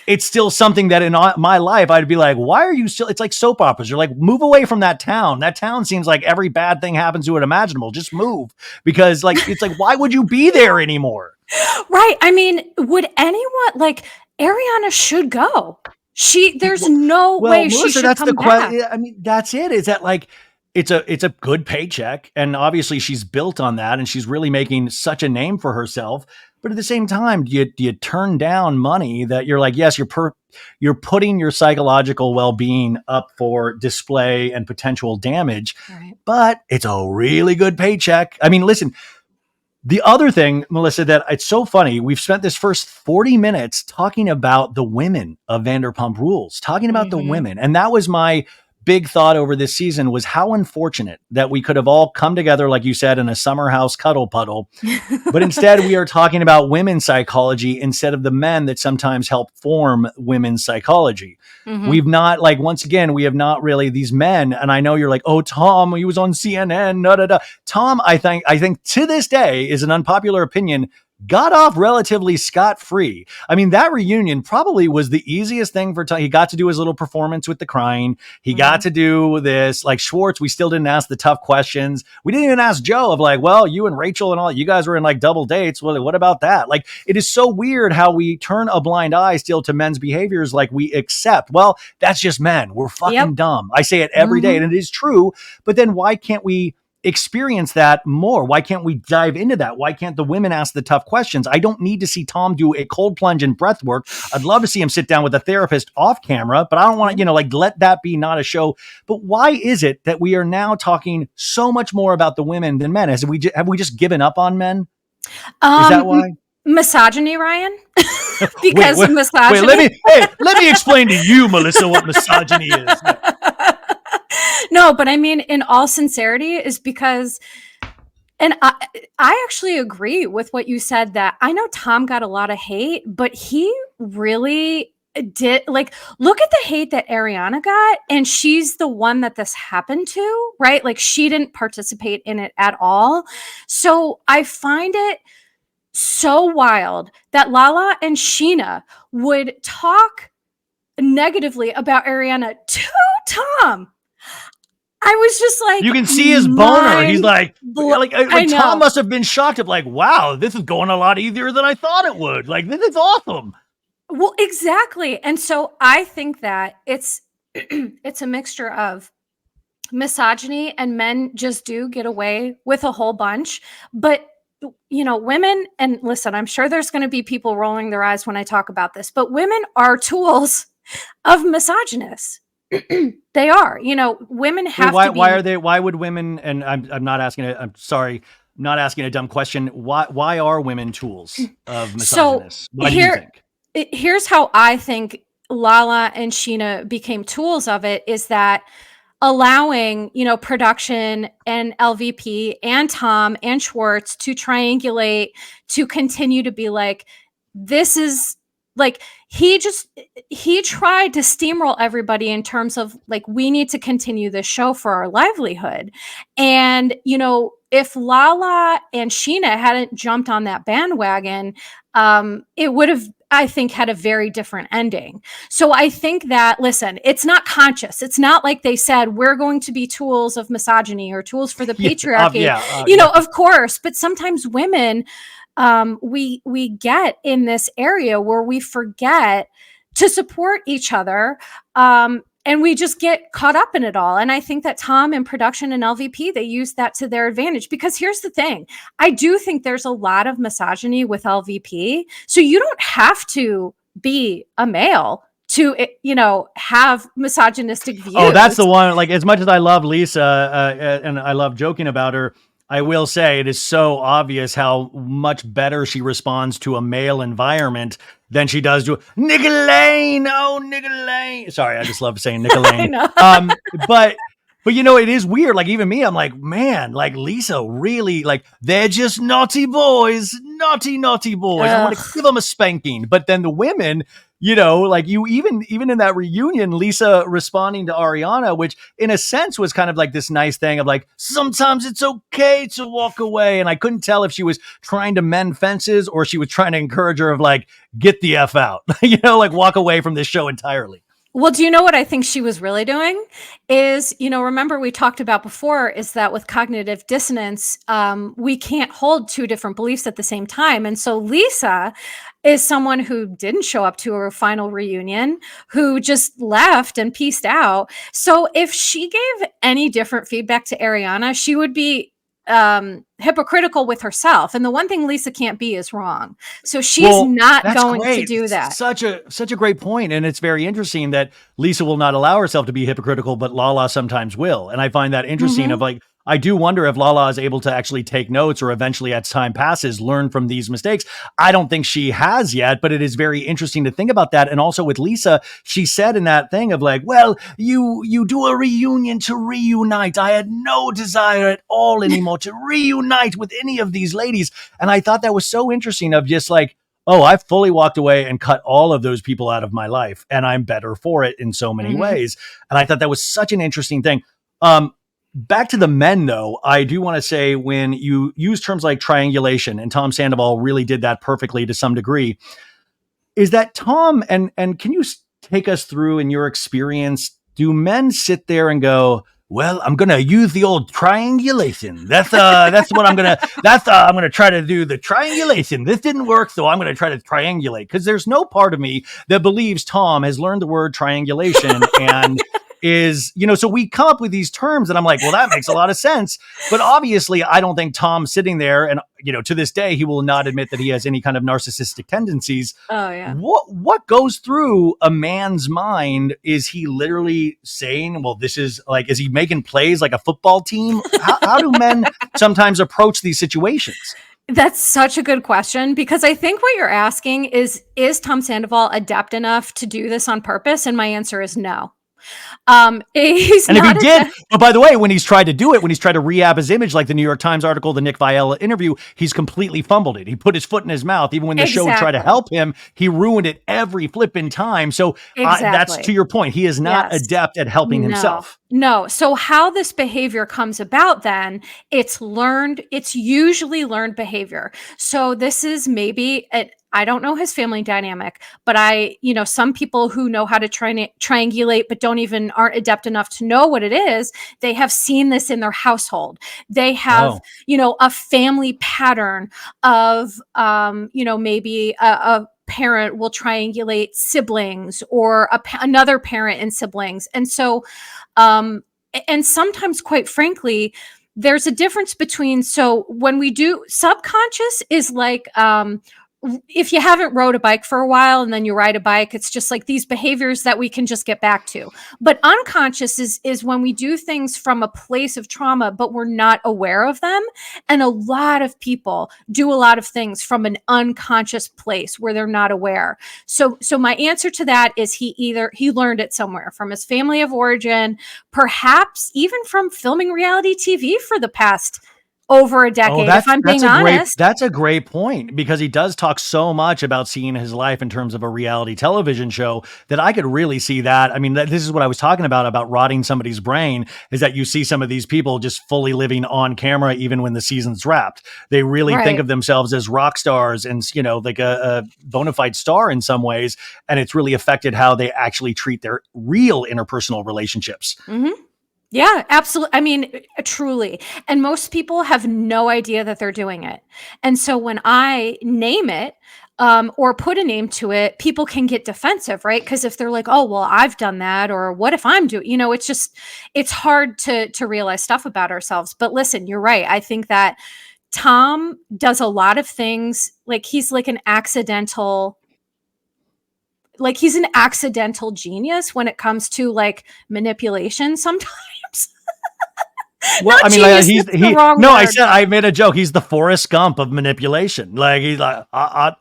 it's still something that in my life, I'd be like, why are you still, it's like soap operas. You're like, move away from that town. That town seems like every bad thing happens to it imaginable. Just move, because it's like, why would you be there anymore? Right. I mean, would anyone, like, Ariana should go. There's no way Melissa, she should come back. I mean, that's it. Is that, like, it's a good paycheck, and obviously she's built on that, and she's really making such a name for herself. But at the same time, do you turn down money that you're like, yes, you're putting your psychological well-being up for display and potential damage, Right. but it's a really good paycheck. I mean, listen, the other thing, Melissa, that it's so funny, we've spent this first 40 minutes talking about the women of Vanderpump Rules, talking about the Mhm. women. And that was my big thought over this season, was how unfortunate that we could have all come together, like you said, in a summer house cuddle puddle. But instead, we are talking about women's psychology instead of the men that sometimes help form women's psychology. Mhm. We've not, like, once again, we have not really, these men. And I know you're like, oh, Tom, he was on CNN. Da, da, da. Tom, I think to this day is an unpopular opinion, got off relatively scot-free. I mean, that reunion probably was the easiest thing for Tom. He got to do his little performance with the crying. He got to do this. Like Schwartz, we still didn't ask the tough questions. We didn't even ask Joe of like, well, you and Rachel and all, you guys were in like double dates. Well, what about that? Like, it is so weird how we turn a blind eye still to men's behaviors. Like, we accept, well, that's just men. We're fucking Yep. dumb. I say it every day, Mhm. and it is true. But then why can't we experience that more? Why can't we dive into that? Why can't the women ask the tough questions? I don't need to see Tom do a cold plunge and breath work. I'd love to see him sit down with a therapist off camera, but I don't want to, like, let that be not a show. But why is it that we are now talking so much more about the women than men? Have we just given up on men? Is that why? Misogyny, Ryan? Wait, Because wait, misogyny. let me explain to you, Melissa, what misogyny is. No, but I mean, in all sincerity, is because, and I actually agree with what you said, that I know Tom got a lot of hate, but he really did, like, look at the hate that Ariana got, and she's the one that this happened to, right? Like, she didn't participate in it at all. So I find it so wild that Lala and Sheena would talk negatively about Ariana to Tom. I was just like, You can see his boner. He's like, I know. Tom must have been shocked at like, wow, this is going a lot easier than I thought it would. Like, this is awesome. Well, exactly. And so I think that it's it's a mixture of misogyny, and men just do get away with a whole bunch. But women, and listen, I'm sure there's going to be people rolling their eyes when I talk about this, but women are tools of misogynists. They are. Women have to be. Why would women, and I'm not asking it, I'm sorry, not asking a dumb question. Why are women tools of misogynists? Why do you think? Here's how I think Lala and Sheena became tools of it, is that allowing, production and LVP and Tom and Schwartz to triangulate, to continue to be like, this is like, he tried to steamroll everybody in terms of like, we need to continue this show for our livelihood. And, if Lala and Sheena hadn't jumped on that bandwagon, it would have, I think, had a very different ending. So I think that, listen, it's not conscious. It's not like they said, we're going to be tools of misogyny or tools for the patriarchy, of course. But sometimes women, we get in this area where we forget to support each other. And we just get caught up in it all. And I think that Tom and production and LVP, they use that to their advantage, because here's the thing. I do think there's a lot of misogyny with LVP. So you don't have to be a male to, have misogynistic views. Oh, that's the one. Like, as much as I love Lisa and I love joking about her, I will say it is so obvious how much better she responds to a male environment than she does to Nicolaine. Oh, Nicolaine. Sorry, I just love saying Nicolaine. But it is weird. Like, even me, I'm like, man, like, Lisa really, like, they're just naughty boys. Naughty boys. I want to give them a spanking. But then the women, like, you even in that reunion, Lisa responding to Ariana, which in a sense was kind of like this nice thing of like, sometimes it's okay to walk away. And I couldn't tell if she was trying to mend fences or she was trying to encourage her of like, get the F out, like, walk away from this show entirely. Well, do you know what I think she was really doing? Is, remember we talked about before, is that with cognitive dissonance, we can't hold two different beliefs at the same time. And so Lisa, is someone who didn't show up to a final reunion, who just left and pieced out. So if she gave any different feedback to Ariana, she would be hypocritical with herself. And the one thing Lisa can't be is wrong. So she's Well, not that's going to great. do It's that. such a great point, and it's very interesting that Lisa will not allow herself to be hypocritical, but Lala sometimes will. And I find that interesting. Of Mhm. like, I do wonder if Lala is able to actually take notes, or eventually, as time passes, learn from these mistakes. I don't think she has yet, but it is very interesting to think about that. And also with Lisa, she said in that thing of like, "Well, you do a reunion to reunite. I had no desire at all anymore to reunite with any of these ladies." And I thought that was so interesting of just like, oh, I fully walked away and cut all of those people out of my life, and I'm better for it in so many Mhm. ways. And I thought that was such an interesting thing. Um, Back to the men, though, I do want to say when you use terms like triangulation, and Tom Sandoval really did that perfectly to some degree, is that Tom, and can you take us through in your experience? Do men sit there and go, "Well, I'm gonna use the old triangulation. That's what I'm gonna try to do the triangulation. This didn't work, so I'm gonna try to triangulate." Because there's no part of me that believes Tom has learned the word triangulation and is, so we come up with these terms and I'm like, well, that makes a lot of sense. But obviously, I don't think Tom's sitting there and, to this day, he will not admit that he has any kind of narcissistic tendencies. Oh yeah. What goes through a man's mind? Is he literally saying, well, this is like, is he making plays like a football team? How do men sometimes approach these situations? That's such a good question, because I think what you're asking is Tom Sandoval adept enough to do this on purpose? And my answer is no. He's And if he not did, adept. but by the way, when he's tried to do it, when he's tried to rehab his image, like the New York Times article, the Nick Viella interview, he's completely fumbled it. He put his foot in his mouth. Even when the show tried to Exactly. help him, he ruined it every flipping time. So that's to Exactly. your point. He is not Yes. adept at helping No. himself. No. So how this behavior comes about then, it's usually learned behavior. So this is maybe I don't know his family dynamic, but some people who know how to triangulate but aren't adept enough to know what it is, they have seen this in their household. They have, Oh, a family pattern of, maybe a parent will triangulate siblings, or another parent and siblings. And so, and sometimes, quite frankly, there's a difference between, so when we do subconscious is like, if you haven't rode a bike for a while and then you ride a bike, it's just like these behaviors that we can just get back to. But unconscious is when we do things from a place of trauma, but we're not aware of them. And a lot of people do a lot of things from an unconscious place where they're not aware. So my answer to that is he learned it somewhere from his family of origin, perhaps even from filming reality TV for the past over a oh, decade, if I'm being honest. that's a great point, because he does talk so much about seeing his life in terms of a reality television show that I could really see that. I mean, this is what I was talking about rotting somebody's brain, is that you see some of these people just fully living on camera even when the season's wrapped. They really think Right. of themselves as rock stars and, like a bona fide star in some ways, and it's really affected how they actually treat their real interpersonal relationships. Mhm. Yeah, absolutely. I mean, truly. And most people have no idea that they're doing it. And so when I name it, or put a name to it, people can get defensive, right? Because if they're like, "Oh, well, I've done that," or "What if I'm doing?" It's hard to realize stuff about ourselves. But listen, you're right. I think that Tom does a lot of things, like he's he's an accidental genius when it comes to like manipulation sometimes. Well, Not I mean, like genius, that's the wrong no, word. I made a joke. He's the Forrest Gump of manipulation. Like he's like, Kind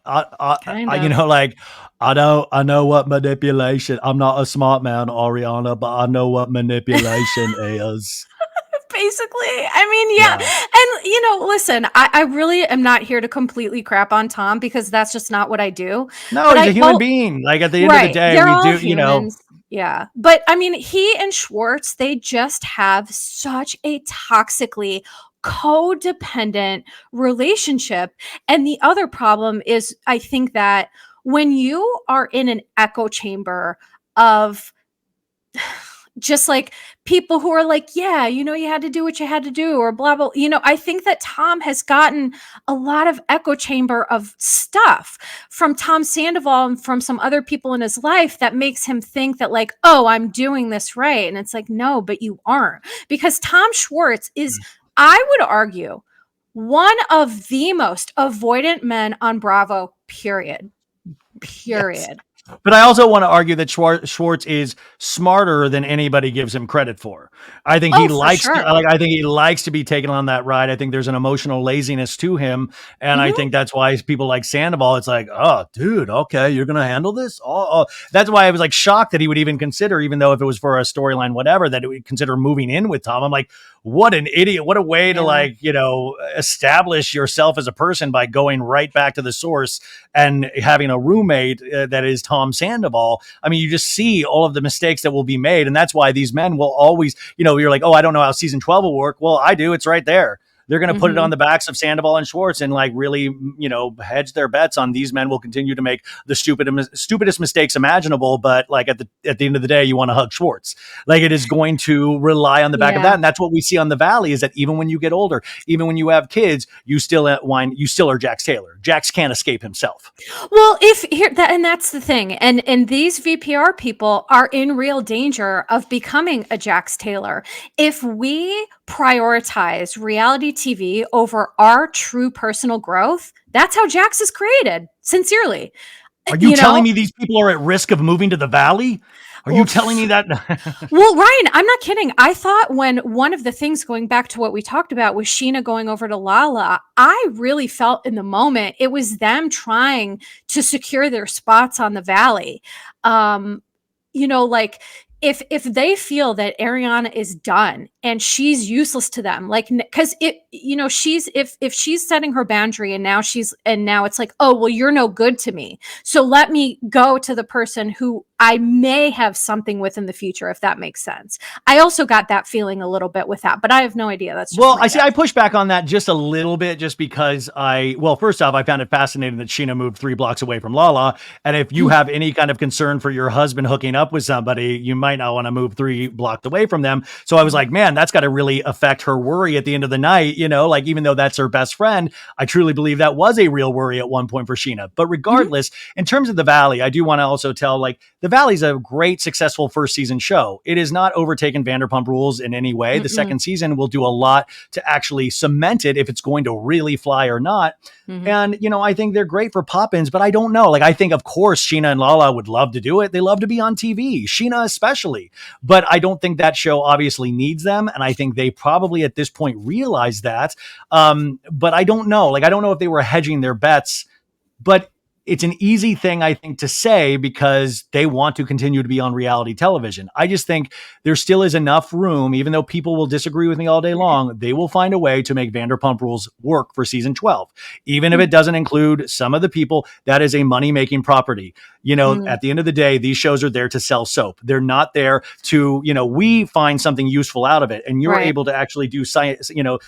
of. like, I know what manipulation. I'm not a smart man, Ariana, but I know what manipulation is. Basically, I mean, yeah. Yeah. And, listen, I really am not here to completely crap on Tom, because that's just not what I do. No, But he's a human being. Like at the end of the right. day, They're we all do. humans. Yeah. But I mean, he and Schwartz, they just have such a toxically codependent relationship. And the other problem is, I think that when you are in an echo chamber of just like people who are like, yeah, you know, you had to do what you had to do, or blah, blah. You know, I think that Tom has gotten a lot of echo chamber of stuff from Tom Sandoval and from some other people in his life that makes him think that, like, oh, I'm doing this right. And it's like, no, but you aren't. Because Tom Schwartz is, I would argue, one of the most avoidant men on Bravo, period. Yes. Period. But I also want to argue that Schwartz is smarter than anybody gives him credit for. I think he Oh, for likes to, sure. like, I think he likes to be taken on that ride. I think there's an emotional laziness to him, and I Mhm. think that's why people like Sandoval. It's like, oh, dude, okay, you're gonna handle this. Oh. That's why I was like shocked that he would even consider, even though if it was for a storyline, whatever, that it would consider moving in with Tom. I'm like, what an idiot! What a way to, Yeah. like, you know, establish yourself as a person by going right back to the source and having a roommate that is Tom Sandoval. I mean, you just see all of the mistakes that will be made. And that's why these men will always, you know, you're like, oh, I don't know how season 12 will work. Well, I do. It's right there. They're going to put it on Mhm. the backs of Sandoval and Schwartz and, like, really, you know, hedge their bets on these men will continue to make the stupidest mistakes imaginable. But, like, at the end of the day, you want to hug Schwartz. Like, it is going to rely on the back of that. Yeah. And that's what we see on the Valley, is that even when you get older, even when you have kids, you still are Jax Taylor. Jax can't escape himself. Well, if here that and that's the thing. And these VPR people are in real danger of becoming a Jax Taylor. If we prioritize reality TV over our true personal growth, that's how Jax is created. Sincerely. Are you You telling know? me these people are at risk of moving to the Valley? Are you telling me Oof. that? Well, Ryan, I'm not kidding. I thought when one of the things, going back to what we talked about, was Sheena going over to Lala, I really felt in the moment it was them trying to secure their spots on the Valley. Um, you know, like, if they feel that Ariana is done and she's useless to them, like, because it, you know, she's, if she's setting her boundary and now it's like, oh, well, you're no good to me, so let me go to the person who I may have something with in the future, if that makes sense. I also got that feeling a little bit with that, but I have no idea. That's just Well, my I see. guess. I push back on that just a little bit, just because well, first off, I found it fascinating that Sheena moved 3 blocks away from Lala. And if you have any kind of concern for your husband hooking up with somebody, you might not want to move 3 blocks away from them. So I was like, man, that's got to really affect her worry at the end of the night. You know, like, even though that's her best friend, I truly believe that was a real worry at one point for Sheena. But regardless, in terms of the Valley, I do want to also tell, like, the Valley's a great, successful first season show. It has not overtaken Vanderpump Rules in any way. The second season will do a lot to actually cement it, if it's going to really fly or not. And, you know, I think they're great for pop-ins, but I don't know. Like, I think, of course, Sheena and Lala would love to do it. They love to be on TV, Sheena especially. But I don't think that show obviously needs them. And I think they probably at this point realize that. But I don't know. Like, I don't know if they were hedging their bets, but it's an easy thing, I think, to say because they want to continue to be on reality television. I just think there still is enough room, even though people will disagree with me all day long, they will find a way to make Vanderpump Rules work for season 12. Even if it doesn't include some of the people, that is a money-making property. You know, at the end of the day, these shows are there to sell soap. They're not there to, you know, we find something useful out of it. And you're Right. able to actually do science, you know,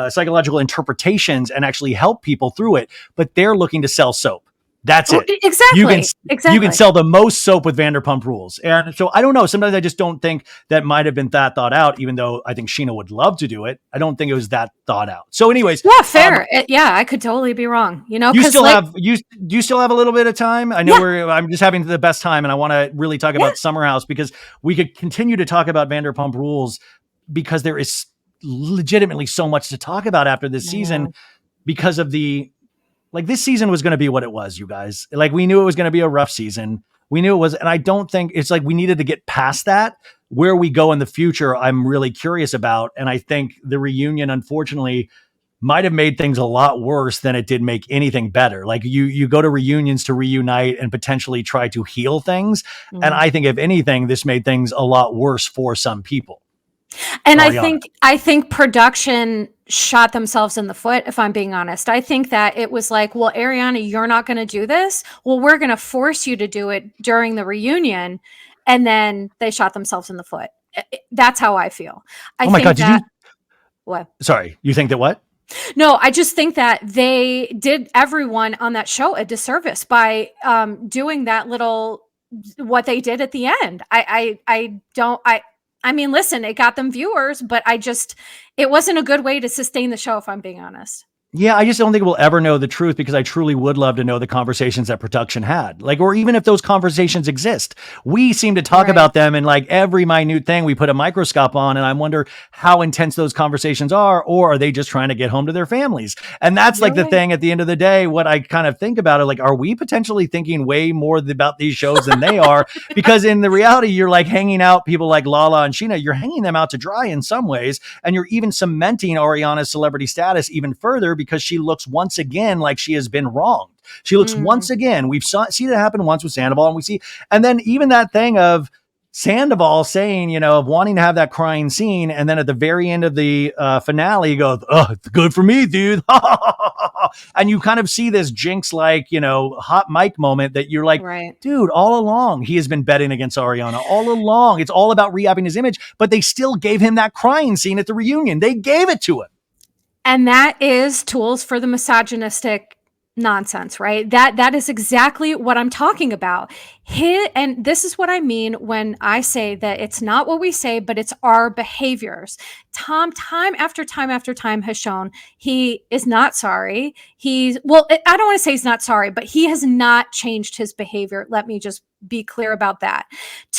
psychological interpretations and actually help people through it. But they're looking to sell soap. That's it. Exactly. You can sell the most soap with Vanderpump Rules. And so I don't know. Sometimes I just don't think that might have been that thought out, even though I think Sheena would love to do it. I don't think it was that thought out. So anyways, Yeah, fair. Yeah, I could totally be wrong. You know, you because still like, have you still have a little bit of time. I know yeah, I'm just having the best time, and I want to really talk yeah, about Summer House because we could continue to talk about Vanderpump Rules because there is legitimately so much to talk about after this I season know. because of the, like, this season was going to be what it was, you guys. Like, we knew it was going to be a rough season. We knew it was, and I don't think it's like we needed to get past that. Where we go in the future, I'm really curious about. And I think the reunion, unfortunately, might have made things a lot worse than it did make anything better. Like, you go to reunions to reunite and potentially try to heal things. And Mhm. I think if anything, this made things a lot worse for some people. And Ariana. I think production shot themselves in the foot, if I'm being honest. I think that it was like, well, Ariana, you're not going to do this. Well, we're going to force you to do it during the reunion. And then they shot themselves in the foot. That's how I feel. I Oh my God. think Did you, that, what? sorry, you think that what? No, I just think that they did everyone on that show a disservice by doing that little, what they did at the end. I don't, I mean, listen, it got them viewers, but it wasn't a good way to sustain the show, if I'm being honest. Yeah, I just don't think we'll ever know the truth, because I truly would love to know the conversations that production had. Like, or even if those conversations exist, we seem to talk Right. about them in like every minute thing we put a microscope on. And I wonder how intense those conversations are, or are they just trying to get home to their families? And that's like You're the right. thing at the end of the day, what I kind of think about it, like, are we potentially thinking way more about these shows than they are? Because in the reality, you're like hanging out people like Lala and Sheena, you're hanging them out to dry in some ways. And you're even cementing Ariana's celebrity status even further, because she looks once again like she has been wronged. She looks once again. We've seen it happen once with Sandoval, and then even that thing of Sandoval saying, of wanting to have that crying scene, and then at the very end of the finale, he goes, "Oh, it's good for me, dude." And you kind of see this Jinx hot mic moment that you're like, Right. dude, all along he has been betting against Ariana. All along, it's all about rehabbing his image, but they still gave him that crying scene at the reunion. They gave it to him. And that is tools for the misogynistic nonsense, right? That is exactly what I'm talking about. And this is what I mean when I say that it's not what we say, but it's our behaviors. Tom, time after time after time, has shown he is not sorry. I don't want to say he's not sorry, but he has not changed his behavior. Let me just be clear about that.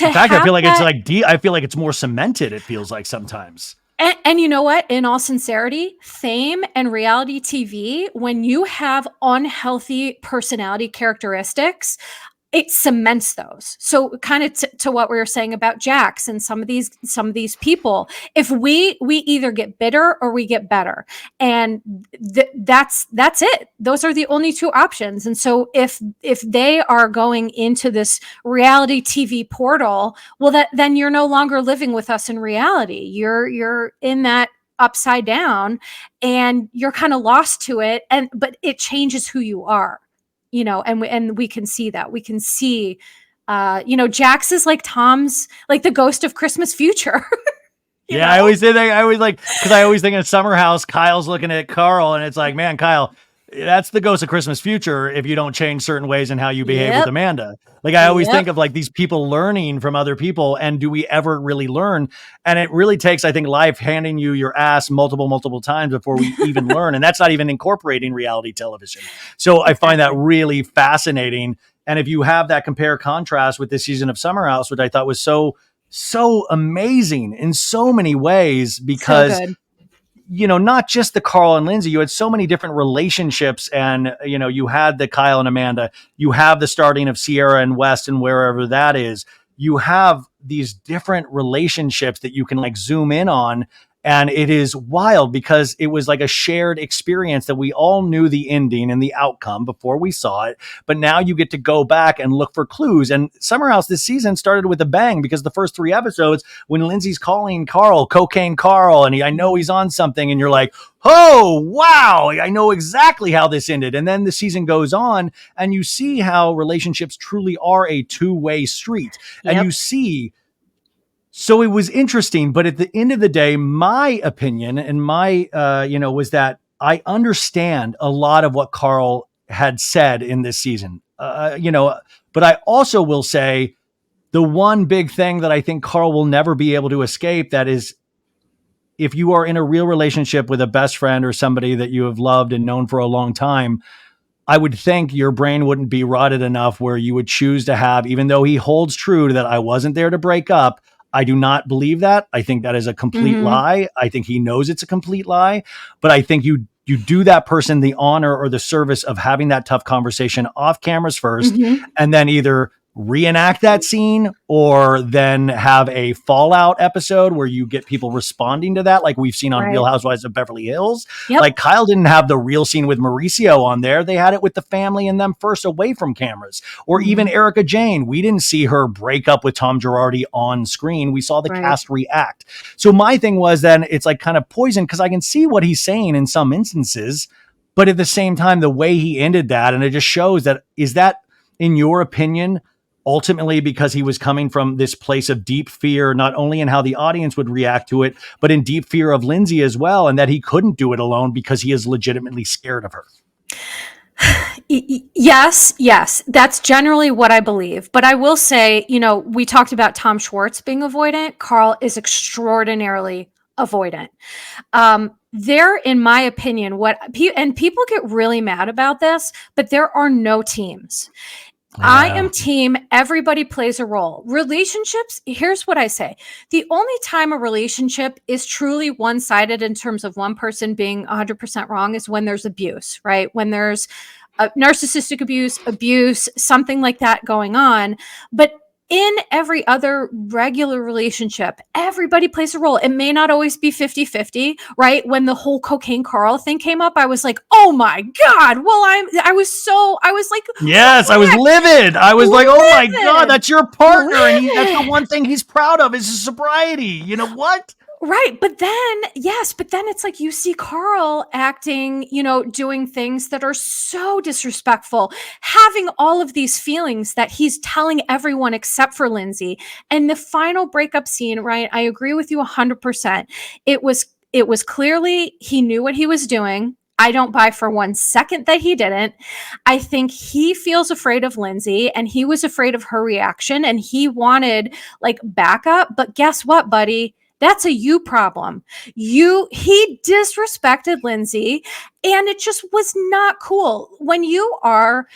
In fact, I feel like I feel like it's more cemented. It feels like sometimes. And you know what? In all sincerity, fame and reality TV, when you have unhealthy personality characteristics, it cements those. So kind of to what we were saying about Jax and some of these people, if we either get bitter or we get better, and that's it. Those are the only two options. And so if they are going into this reality TV portal, well, then you're no longer living with us in reality. You're in that upside down, and you're kind of lost to it. But it changes who you are. And we can see that. We can see, Jax is like Tom's, like the ghost of Christmas future. Yeah, I always say that. Because I always think in Summer House, Kyle's looking at Carl, and it's like, man, Kyle, that's the ghost of Christmas future if you don't change certain ways in how you behave with Amanda. Like, I always think of like these people learning from other people, and do we ever really learn? And it really takes, I think, life handing you your ass multiple times before we even learn. And that's not even incorporating reality television. So I find that really fascinating. And if you have that compare contrast with this season of Summer House, which I thought was so amazing in so many ways, because not just the Carl and Lindsay, you had so many different relationships, and you had the Kyle and Amanda, you have the starting of Sierra and West and wherever that is, you have these different relationships that you can like zoom in on. And it is wild, because it was like a shared experience that we all knew the ending and the outcome before we saw it. But now you get to go back and look for clues. And Summer House this season started with a bang, because the first 3 episodes, when Lindsay's calling Carl Cocaine Carl, and I know he's on something, and you're like, oh, wow, I know exactly how this ended. And then the season goes on, and you see how relationships truly are a two-way street. And you see. So it was interesting, but at the end of the day, my opinion and my, was that I understand a lot of what Carl had said in this season, but I also will say the one big thing that I think Carl will never be able to escape, that is, if you are in a real relationship with a best friend or somebody that you have loved and known for a long time, I would think your brain wouldn't be rotted enough where you would choose to have, even though he holds true to that, I wasn't there to break up. I do not believe that. I think that is a complete lie. I think he knows it's a complete lie, but I think you do that person the honor or the service of having that tough conversation off cameras first, and then either reenact that scene or then have a fallout episode where you get people responding to that, like we've seen on Real Housewives of Beverly Hills. Like, Kyle didn't have the real scene with Mauricio on there. They had it with the family and them first, away from cameras. Or even Erica Jane, we didn't see her break up with Tom Girardi on screen. We saw the cast react. So my thing was, then it's like kind of poison, because I can see what he's saying in some instances, but at the same time, the way he ended that, and it just shows that, is that, in your opinion, ultimately because he was coming from this place of deep fear, not only in how the audience would react to it, but in deep fear of Lindsay as well, and that he couldn't do it alone because he is legitimately scared of her? Yes, that's generally what I believe. But I will say, we talked about Tom Schwartz being avoidant. Carl is extraordinarily avoidant. There, in my opinion, and people get really mad about this, but there are no teams. I am team everybody plays a role. Relationships, here's what I say. The only time a relationship is truly one-sided in terms of one person being 100% wrong is when there's abuse, right? When there's narcissistic abuse, something like that going on. But in every other regular relationship, everybody plays a role. It may not always be 50-50, right? When the whole cocaine Carl thing came up, I was like, oh my God. Well, I was like, Yes, I was livid. I was like, oh my God, that's your partner. And that's the one thing he's proud of is his sobriety. You know what? Right. But then it's like you see Carl acting, doing things that are so disrespectful, having all of these feelings that he's telling everyone except for Lindsay. And the final breakup scene, right? I agree with you 100%. It was clearly he knew what he was doing. I don't buy for 1 second that he didn't. I think he feels afraid of Lindsay and he was afraid of her reaction and he wanted like backup. But guess what, buddy? That's a you problem. He disrespected Lindsay and it just was not cool. When you are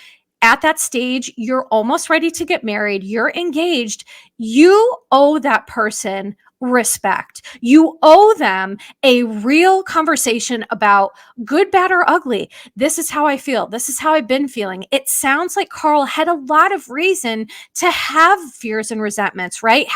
at that stage, you're almost ready to get married, you're engaged, you owe that person respect. You owe them a real conversation about good, bad, or ugly. This is how I feel. This is how I've been feeling. It sounds like Carl had a lot of reason to have fears and resentments, right?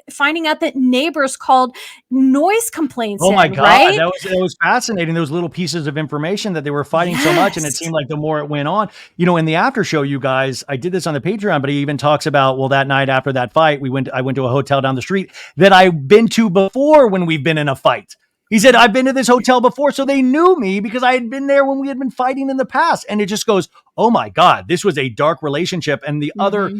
Finding out that neighbors called noise complaints. Oh my God, right? that was fascinating. Those little pieces of information that they were fighting so much, and it seemed like the more it went on, in the after show, you guys, I did this on the Patreon, but he even talks about, well, that night after that fight, I went to a hotel down the street that I've been to before when we've been in a fight. He said, I've been to this hotel before, so they knew me because I had been there when we had been fighting in the past. And it just goes, oh my God, this was a dark relationship. And the other,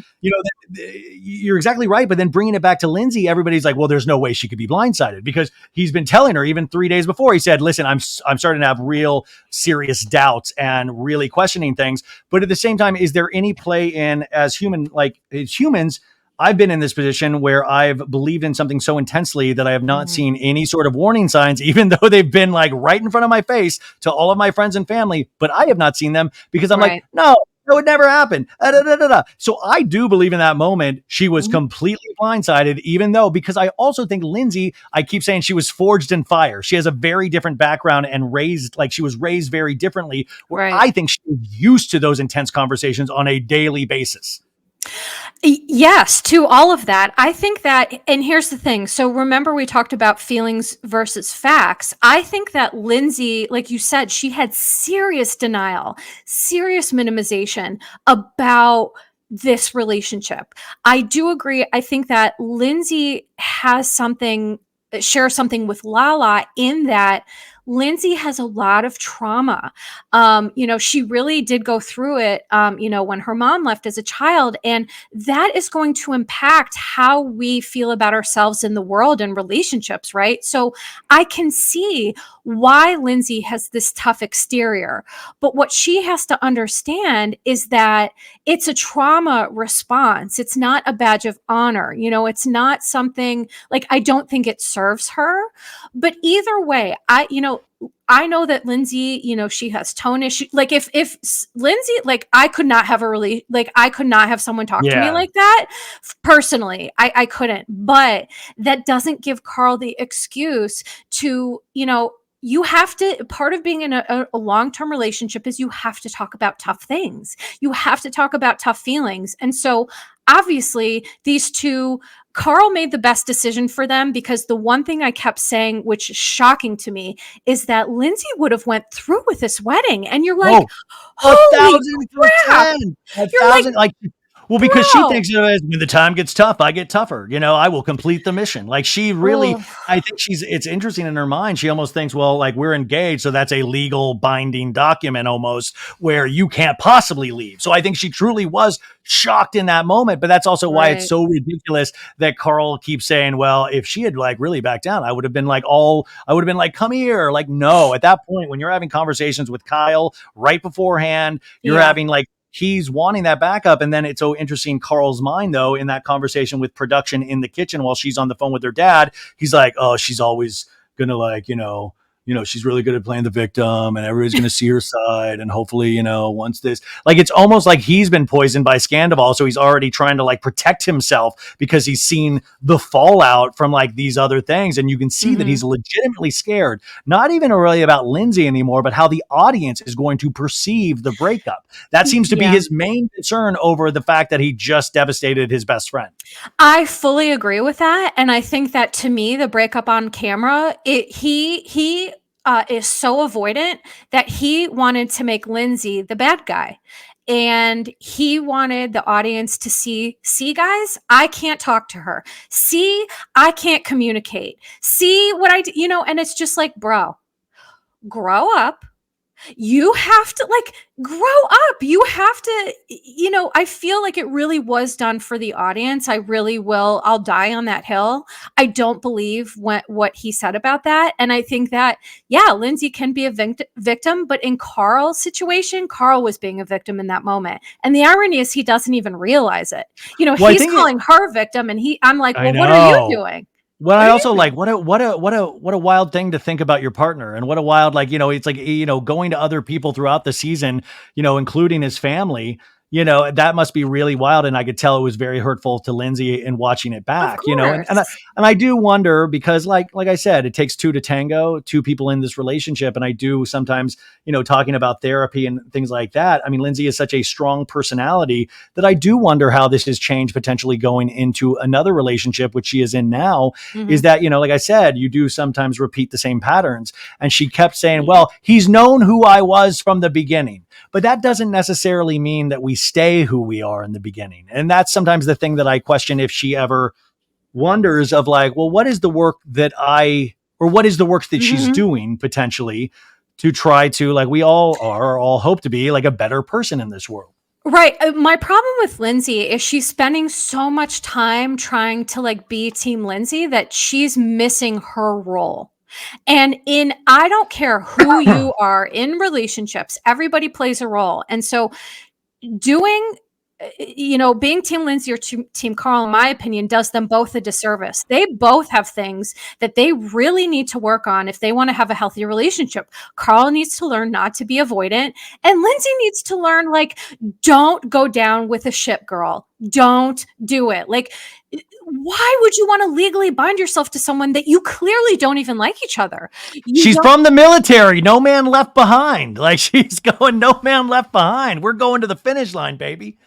you're exactly right. But then bringing it back to Lindsay, everybody's like, well, there's no way she could be blindsided because he's been telling her even 3 days before. He said, listen, I'm starting to have real serious doubts and really questioning things. But at the same time, is there any play in as humans, I've been in this position where I've believed in something so intensely that I have not seen any sort of warning signs, even though they've been like right in front of my face to all of my friends and family, but I have not seen them because I'm like, no, that would never happen. So I do believe in that moment, she was completely blindsided, even though, because I also think Lindsay, I keep saying she was forged in fire. She has a very different background and she was raised very differently, where I think she was used to those intense conversations on a daily basis. Yes, to all of that. I think that, and here's the thing. So remember we talked about feelings versus facts. I think that Lindsay, like you said, she had serious denial, serious minimization about this relationship. I do agree. I think that Lindsay shares something with Lala in that Lindsay has a lot of trauma. She really did go through it, when her mom left as a child. And that is going to impact how we feel about ourselves in the world and relationships, right? So I can see why Lindsay has this tough exterior. But what she has to understand is that it's a trauma response. It's not a badge of honor. It's not something like, I don't think it serves her. But either way, I know that Lindsay, she has tone issues. Like if Lindsay, like I could not have I could not have someone talk to me like that personally. I couldn't, but that doesn't give Carl the excuse to, you have to, part of being in a long-term relationship is you have to talk about tough things. You have to talk about tough feelings. And so obviously these two, Carl made the best decision for them because the one thing I kept saying, which is shocking to me, is that Lindsay would have went through with this wedding. And you're like, holy crap. You're like, Well, because she Bro. thinks of it as when the time gets tough, I get tougher. I will complete the mission. Like she really, Ugh. I think it's interesting in her mind. She almost thinks, well, like we're engaged. So that's a legal binding document almost where you can't possibly leave. So I think she truly was shocked in that moment. But that's also why it's Right. so ridiculous that Carl keeps saying, well, if she had like really backed down, I would have been like, come here. Like, no, at that point, when you're having conversations with Kyle right beforehand, you're Yeah. having like, he's wanting that backup. And then it's so interesting, Carl's mind, though, in that conversation with production in the kitchen while she's on the phone with her dad, he's like, oh, she's always gonna like, she's really good at playing the victim and everybody's going to see her side. And hopefully, once this, like, it's almost like he's been poisoned by Scandival. So he's already trying to like protect himself because he's seen the fallout from like these other things. And you can see that Mhm. he's legitimately scared, not even really about Lindsay anymore, but how the audience is going to perceive the breakup. That seems to be Yeah. his main concern over the fact that he just devastated his best friend. I fully agree with that, and I think that to me, the breakup on camera, he is so avoidant that he wanted to make Lindsay the bad guy, and he wanted the audience to see, guys, I can't talk to her. See, I can't communicate. See what I do, and it's just like, bro, grow up. You have to like grow up. You have to, I feel like it really was done for the audience. I really will. I'll die on that hill. I don't believe what he said about that. And I think that, yeah, Lindsay can be a victim, but in Carl's situation, Carl was being a victim in that moment. And the irony is he doesn't even realize it. Well, I He's think it, calling her victim and I'm like, I well, what are you know. doing? Well, What I are you also doing? like what a wild thing to think about your partner, and what a wild, like, it's like, going to other people throughout the season, including his family, that must be really wild. And I could tell it was very hurtful to Lindsay in watching it Of back, course. and I do wonder because like I said, it takes two to tango, two people in this relationship. And I do sometimes, talking about therapy and things like that. I mean, Lindsay is such a strong personality that I do wonder how this has changed potentially going into another relationship, which she is in now, is Mhm. that, like I said, you do sometimes repeat the same patterns. And she kept saying, Yeah. well, he's known who I was from the beginning. But that doesn't necessarily mean that we stay who we are in the beginning. And that's sometimes the thing that I question if she ever wonders of like, well, what is the work what is the work that she's Mhm. doing potentially to try to, like, we all are, all hope to be like a better person in this world. Right. My problem with Lindsay is she's spending so much time trying to like be Team Lindsay that she's missing her role. And I don't care who you are in relationships, everybody plays a role. And so doing being Team Lindsay or Team Carl, in my opinion, does them both a disservice. They both have things that they really need to work on if they want to have a healthy relationship. Carl needs to learn not to be avoidant, and Lindsay needs to learn, like, don't go down with a ship, girl. Don't do it. Like, why would you want to legally bind yourself to someone that you clearly don't even like each other? You She's don't. from the military. No man left behind. Like, she's going, no man left behind. We're going to the finish line, baby.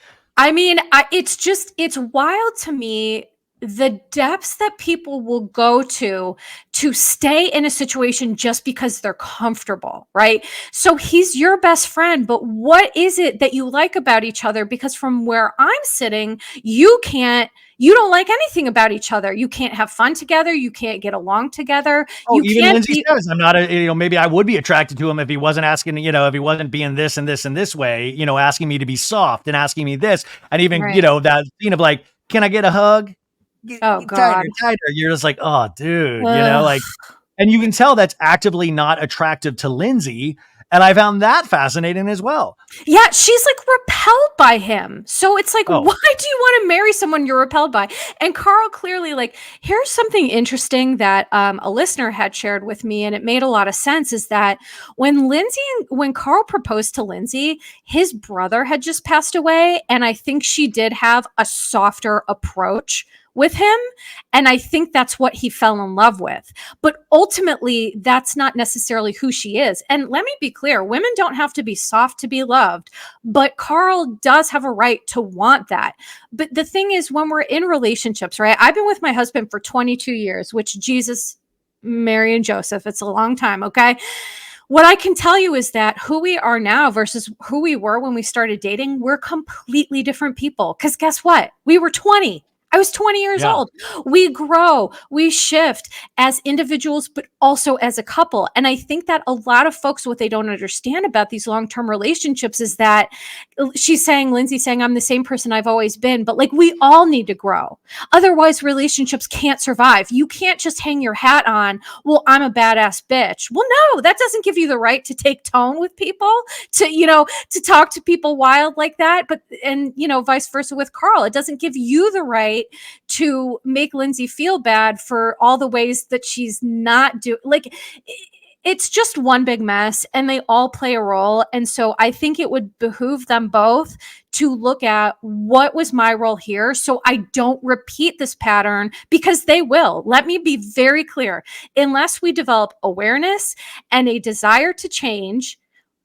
I mean, it's wild to me the depths that people will go to stay in a situation just because they're comfortable, right? So he's your best friend, but what is it that you like about each other? Because from where I'm sitting, you don't like anything about each other. You can't have fun together. You can't get along together. Oh, You even can't Lindsay be says, I'm not maybe I would be attracted to him if he wasn't asking, if he wasn't being this and this and this way, asking me to be soft and asking me this. And even, right. that scene of like, can I get a hug? Oh Get tighter, God. tighter. You're just like, oh, dude, Ugh. like, and you can tell that's actively not attractive to Lindsay. And I found that fascinating as well. Yeah, she's like repelled by him. So it's like, why Oh, do you want to marry someone you're repelled by? And Carl clearly, like, here's something interesting that a listener had shared with me, and it made a lot of sense is that when Carl proposed to Lindsay, his brother had just passed away. And I think she did have a softer approach with him. And I think that's what he fell in love with. But ultimately, that's not necessarily who she is. And let me be clear, women don't have to be soft to be loved, but Carl does have a right to want that. But the thing is, when we're in relationships, right? I've been with my husband for 22 years, which Jesus, Mary, and Joseph, it's a long time, okay? What I can tell you is that who we are now versus who we were when we started dating, we're completely different people. Because guess what? We were 20. I was 20 years Yeah. old. We grow, we shift as individuals, but also as a couple. And I think that a lot of folks, what they don't understand about these long-term relationships is that Lindsay's saying, I'm the same person I've always been, but like we all need to grow. Otherwise, relationships can't survive. You can't just hang your hat on, well, I'm a badass bitch. Well, no, that doesn't give you the right to take tone with people, to talk to people wild like that. But, and, vice versa with Carl. It doesn't give you the right to make Lindsay feel bad for all the ways that she's not doing. Like, it's just one big mess and they all play a role. And so I think it would behoove them both to look at what was my role here so I don't repeat this pattern, because they will. Let me be very clear. Unless we develop awareness and a desire to change,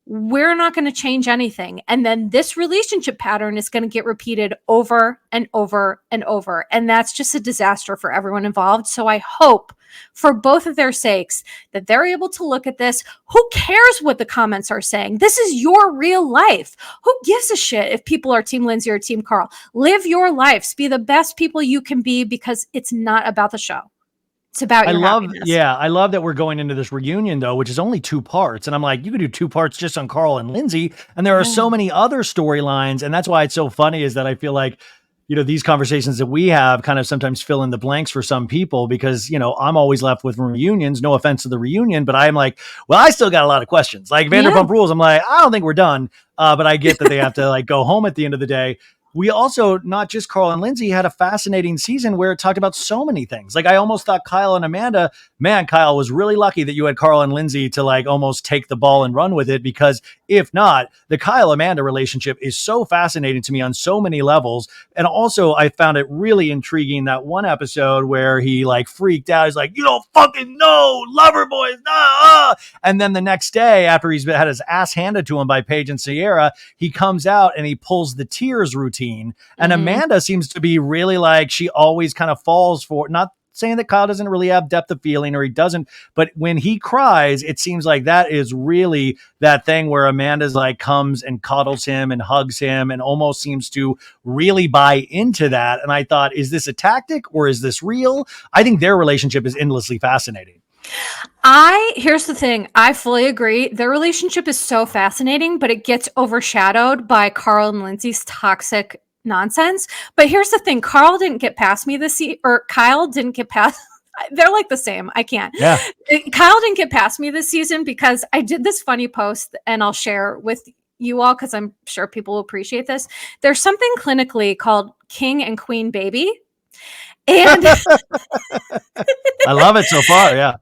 we're not going to change anything. And then this relationship pattern is going to get repeated over and over and over. And that's just a disaster for everyone involved. So I hope for both of their sakes that they're able to look at this. Who cares what the comments are saying? This is your real life. Who gives a shit if people are Team Lindsay or Team Carl? Live your lives. Be the best people you can be, because it's not about the show. It's about your happiness. I love that we're going into this reunion though, which is only 2 parts. And I'm like, you could do 2 parts just on Carl and Lindsay. And there are so many other storylines. And that's why it's so funny, is that I feel like, these conversations that we have kind of sometimes fill in the blanks for some people, because, I'm always left with reunions. No offense to the reunion, but I'm like, well, I still got a lot of questions. Like Vanderpump Rules, I'm like, I don't think we're done. But I get that they have to like go home at the end of the day. We also, not just Carl and Lindsay, had a fascinating season where it talked about so many things. Like I almost thought Kyle and Amanda, man, Kyle was really lucky that you had Carl and Lindsay to like almost take the ball and run with it, because if not, the Kyle Amanda relationship is so fascinating to me on so many levels. And also I found it really intriguing, that one episode where he like freaked out. He's like, you don't fucking know, lover boys, nah. And then the next day, after he's had his ass handed to him by Paige and Sierra, he comes out and he pulls the tears routine. And Amanda seems to be really like, she always kind of falls for, not saying that Kyle doesn't really have depth of feeling, or he doesn't, but when he cries, it seems like that is really that thing where Amanda's like comes and cuddles him and hugs him and almost seems to really buy into that. And I thought, is this a tactic or is this real? I think their relationship is endlessly fascinating. Here's the thing. I fully agree. Their relationship is so fascinating, but it gets overshadowed by Carl and Lindsay's toxic nonsense. But here's the thing. Kyle didn't get past. They're like the same. I can't. Yeah. Kyle didn't get past me this season because I did this funny post, and I'll share with you all because I'm sure people will appreciate this. There's something clinically called king and queen baby. And I love it so far. Yeah.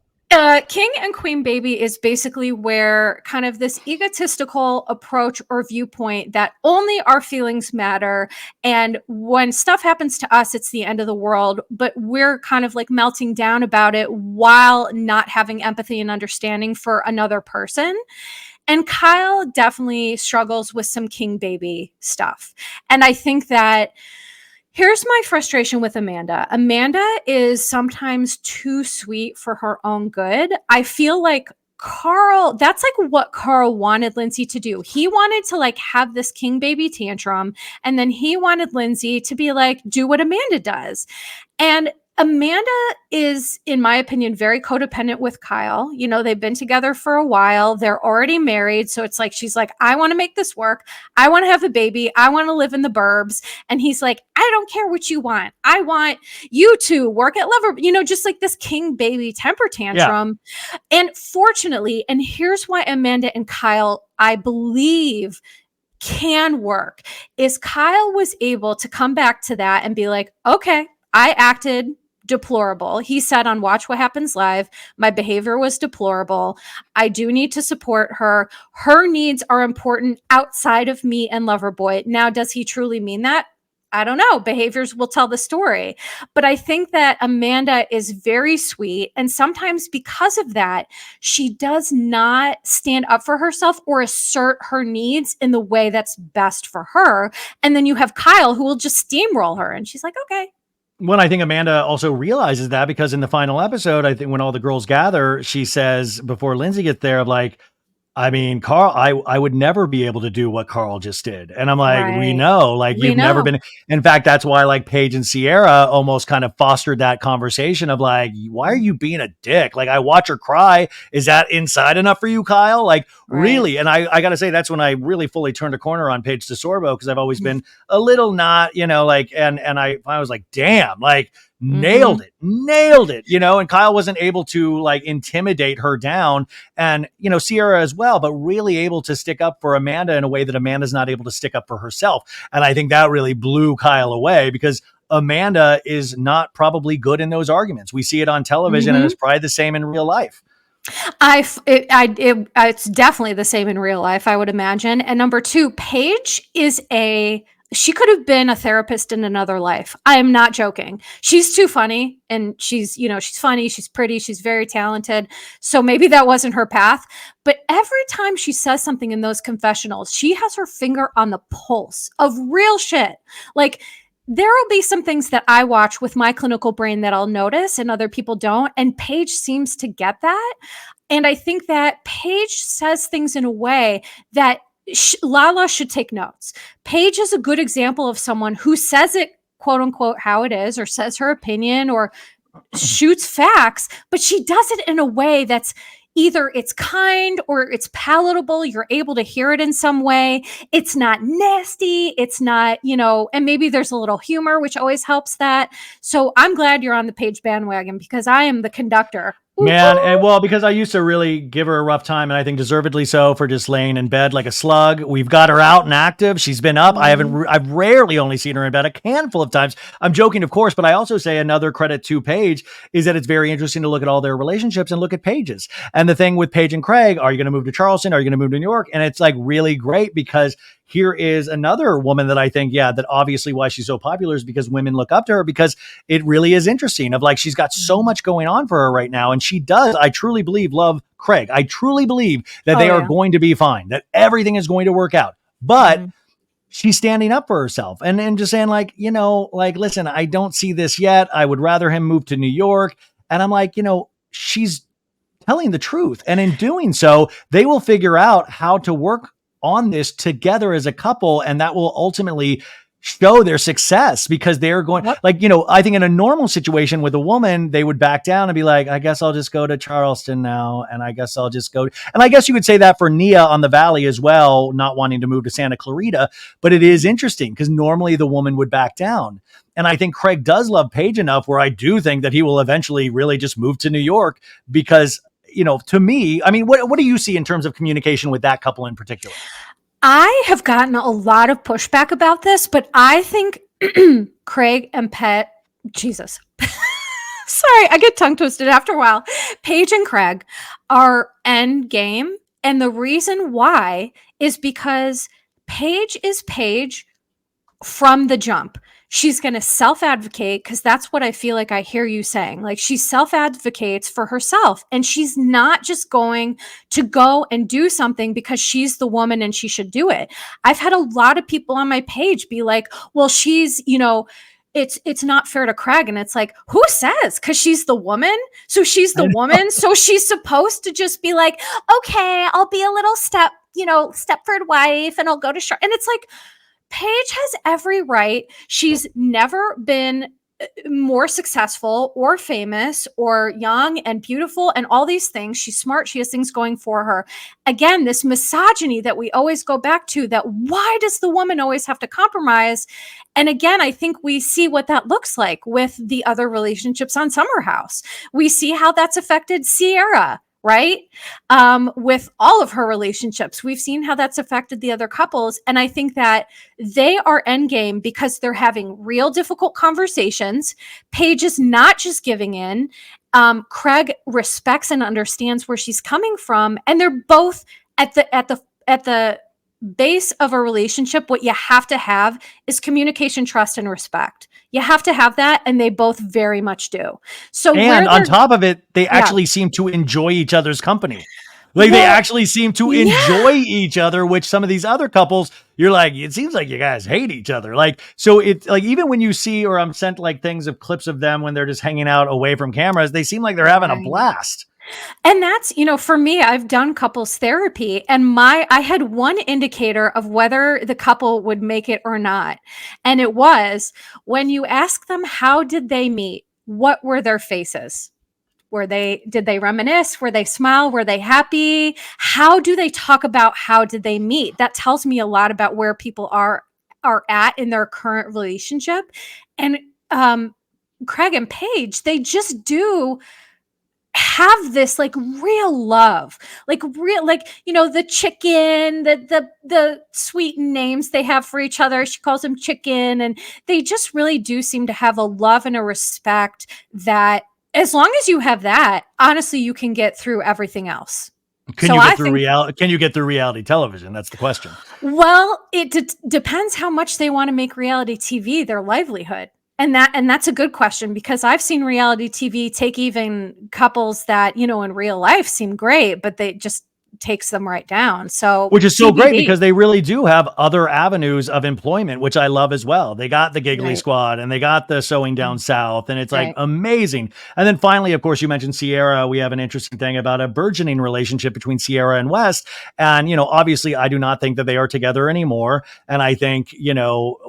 King and queen baby is basically where kind of this egotistical approach or viewpoint that only our feelings matter. And when stuff happens to us, it's the end of the world, but we're kind of like melting down about it while not having empathy and understanding for another person. And Kyle definitely struggles with some king baby stuff. And I think that here's my frustration with Amanda. Amanda is sometimes too sweet for her own good. I feel like Carl, that's like what Carl wanted Lindsay to do. He wanted to like have this king baby tantrum, and then he wanted Lindsay to be like, do what Amanda does. And Amanda is, in my opinion, very codependent with Kyle. They've been together for a while. They're already married. So it's like, she's like, I want to make this work. I want to have a baby. I want to live in the burbs. And he's like, I don't care what you want. I want you to work at Lover, just like this king baby temper tantrum. Yeah. And fortunately, and here's why Amanda and Kyle, I believe, can work, is Kyle was able to come back to that and be like, okay, I acted deplorable. He said on Watch What Happens Live, my behavior was deplorable. I do need to support her. Her needs are important outside of me and Loverboy. Now, does he truly mean that? I don't know. Behaviors will tell the story. But I think that Amanda is very sweet. And sometimes because of that, she does not stand up for herself or assert her needs in the way that's best for her. And then you have Kyle who will just steamroll her. And she's like, okay. When I think Amanda also realizes that, because in the final episode, I think when all the girls gather, she says before Lindsay gets there, like, I mean, Carl, I would never be able to do what Carl just did. And I'm like, we Right. know, like We you've never know. been. In fact, that's why like Paige and Sierra almost kind of fostered that conversation of like, why are you being a dick? Like I watch her cry. Is that inside enough for you, Kyle? Like Right. really? And I got to say, that's when I really fully turned a corner on Paige DeSorbo because I've always been a little not, like, and I was like, damn, like, Mhm. nailed it, and Kyle wasn't able to like intimidate her down and Sierra as well, but really able to stick up for Amanda in a way that Amanda's not able to stick up for herself. And I think that really blew Kyle away because Amanda is not probably good in those arguments. We see it on television and Mhm. it's probably the same in real life. It's definitely the same in real life, I would imagine. And number two, Paige is she could have been a therapist in another life. I am not joking. She's too funny and she's funny, she's pretty, she's very talented. So maybe that wasn't her path. But every time she says something in those confessionals, she has her finger on the pulse of real shit. Like, there will be some things that I watch with my clinical brain that I'll notice and other people don't. And Paige seems to get that. And I think that Paige says things in a way that Lala should take notes. Paige is a good example of someone who says it, quote unquote, how it is, or says her opinion, or shoots facts, but she does it in a way that's either it's kind or it's palatable. You're able to hear it in some way. It's not nasty. It's not, and maybe there's a little humor, which always helps that. So I'm glad you're on the Paige bandwagon because I am the conductor. Man, Woo-hoo! and well, because I used to really give her a rough time, and I think deservedly so for just laying in bed like a slug. We've got her out and active. She's been up. I've rarely only seen her in bed, a handful of times. I'm joking, of course, but I also say another credit to Paige is that it's very interesting to look at all their relationships and look at Paige's. And the thing with Paige and Craig, are you going to move to Charleston? Are you going to move to New York? And it's like really great because here is another woman that I think, that obviously why she's so popular is because women look up to her because it really is interesting of like, she's got so much going on for her right now. And she does, I truly believe, love Craig. I truly believe that Oh, they are yeah. going to be fine, that everything is going to work out. But Mhm. she's standing up for herself and just saying like, like, listen, I don't see this yet. I would rather him move to New York. And I'm like, she's telling the truth. And in doing so, they will figure out how to work on this together as a couple. And that will ultimately show their success because they're going Yep. like, I think in a normal situation with a woman, they would back down and be like, I guess I'll just go to Charleston now. And I guess I'll just go. And I guess you could say that for Nia on the Valley as well, not wanting to move to Santa Clarita. But it is interesting because normally the woman would back down. And I think Craig does love Paige enough where I do think that he will eventually really just move to New York because to me, I mean, what do you see in terms of communication with that couple in particular? I have gotten a lot of pushback about this, but I think Craig and Jesus. Sorry, I get tongue twisted after a while. Paige and Craig are end game. And the reason why is because Paige is Paige from the jump. She's going to self advocate because that's what I feel like I hear you saying. Like she self advocates for herself and she's not just going to go and do something because she's the woman and she should do it. I've had a lot of people on my page be like, well, she's, it's not fair to Craig. And it's like, who says? Because she's the woman. So she's the woman. So she's supposed to just be like, okay, I'll be a little Stepford wife and I'll go to and it's like, Paige has every right. She's never been more successful or famous or young and beautiful and all these things. She's smart. She has things going for her. Again, this misogyny that we always go back to, that why does the woman always have to compromise? And again, I think we see what that looks like with the other relationships on Summer House. We see how that's affected Sierra, right? With all of her relationships. We've seen how that's affected the other couples. And I think that they are endgame because they're having real difficult conversations. Paige is not just giving in. Craig respects and understands where she's coming from. And they're both at the base of a relationship. What you have to have is communication, trust, and respect. You have to have that, and they both very much do. So, and on top of it, they actually seem to enjoy each other's company. Like they actually seem to enjoy each other, which some of these other couples, you're like, it seems like you guys hate each other. Like, so it's like, even when you see, or I'm sent like things of clips of them when they're just hanging out away from cameras, they seem like they're having a blast. And that's, for me, I've done couples therapy, and I had one indicator of whether the couple would make it or not. And it was when you ask them, how did they meet? What were their faces? Did they reminisce? Were they smile? Were they happy? How do they talk about how did they meet? That tells me a lot about where people are at in their current relationship. And Craig and Paige, they just do have this like real love, like real, like, the chicken, the sweet names they have for each other. She calls him chicken. And they just really do seem to have a love and a respect that, as long as you have that, honestly, you can get through everything else. Can you get through reality? Can you get through reality television? That's the question. Well, it depends how much they want to make reality TV their livelihood. And that's a good question, because I've seen reality TV take even couples that, in real life seem great, but they just takes them right down. So, which is so great, because they really do have other avenues of employment, which I love as well. They got the Giggly Squad, and they got the Sewing Down South, and it's like amazing. And then finally, of course, you mentioned Sierra. We have an interesting thing about a burgeoning relationship between Sierra and West. And, obviously I do not think that they are together anymore. And I think,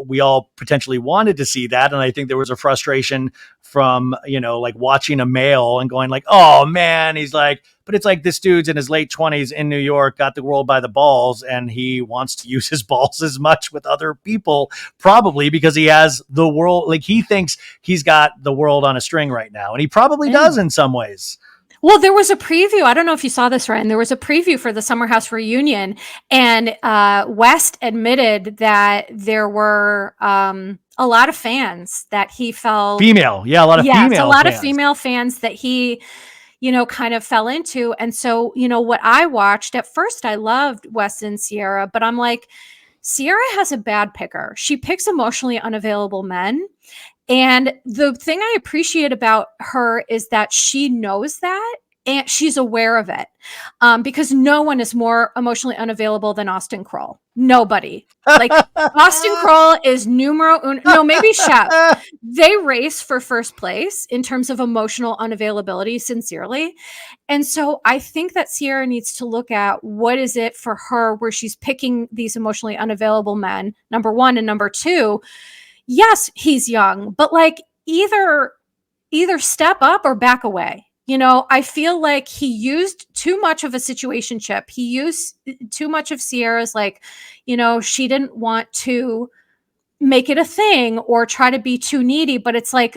we all potentially wanted to see that. And I think there was a frustration from, like watching a male and going like, oh man, he's like, but it's like, this dude's in his late 20s in New York, got the world by the balls, and he wants to use his balls as much with other people, probably because he has the world. Like, he thinks he's got the world on a string right now. And he probably does in some ways. Well, there was a preview. I don't know if you saw this, Ryan. There was a preview for the Summer House reunion, and West admitted that there were a lot of fans that he felt female. Yeah, a lot of female fans that he, kind of fell into. And so, what I watched at first, I loved West and Sierra, but I'm like, Sierra has a bad picker. She picks emotionally unavailable men. And the thing I appreciate about her is that she knows that, and she's aware of it, because no one is more emotionally unavailable than Austin Kroll. Nobody. Like, Austin Kroll is numero uno. No, maybe Shep. They race for first place in terms of emotional unavailability, sincerely. And so I think that Sierra needs to look at what is it for her where she's picking these emotionally unavailable men, number one. And number two, yes, he's young, but like either step up or back away. I feel like he used too much of a situationship. He used too much of Sierra's, like, she didn't want to make it a thing or try to be too needy, but it's like,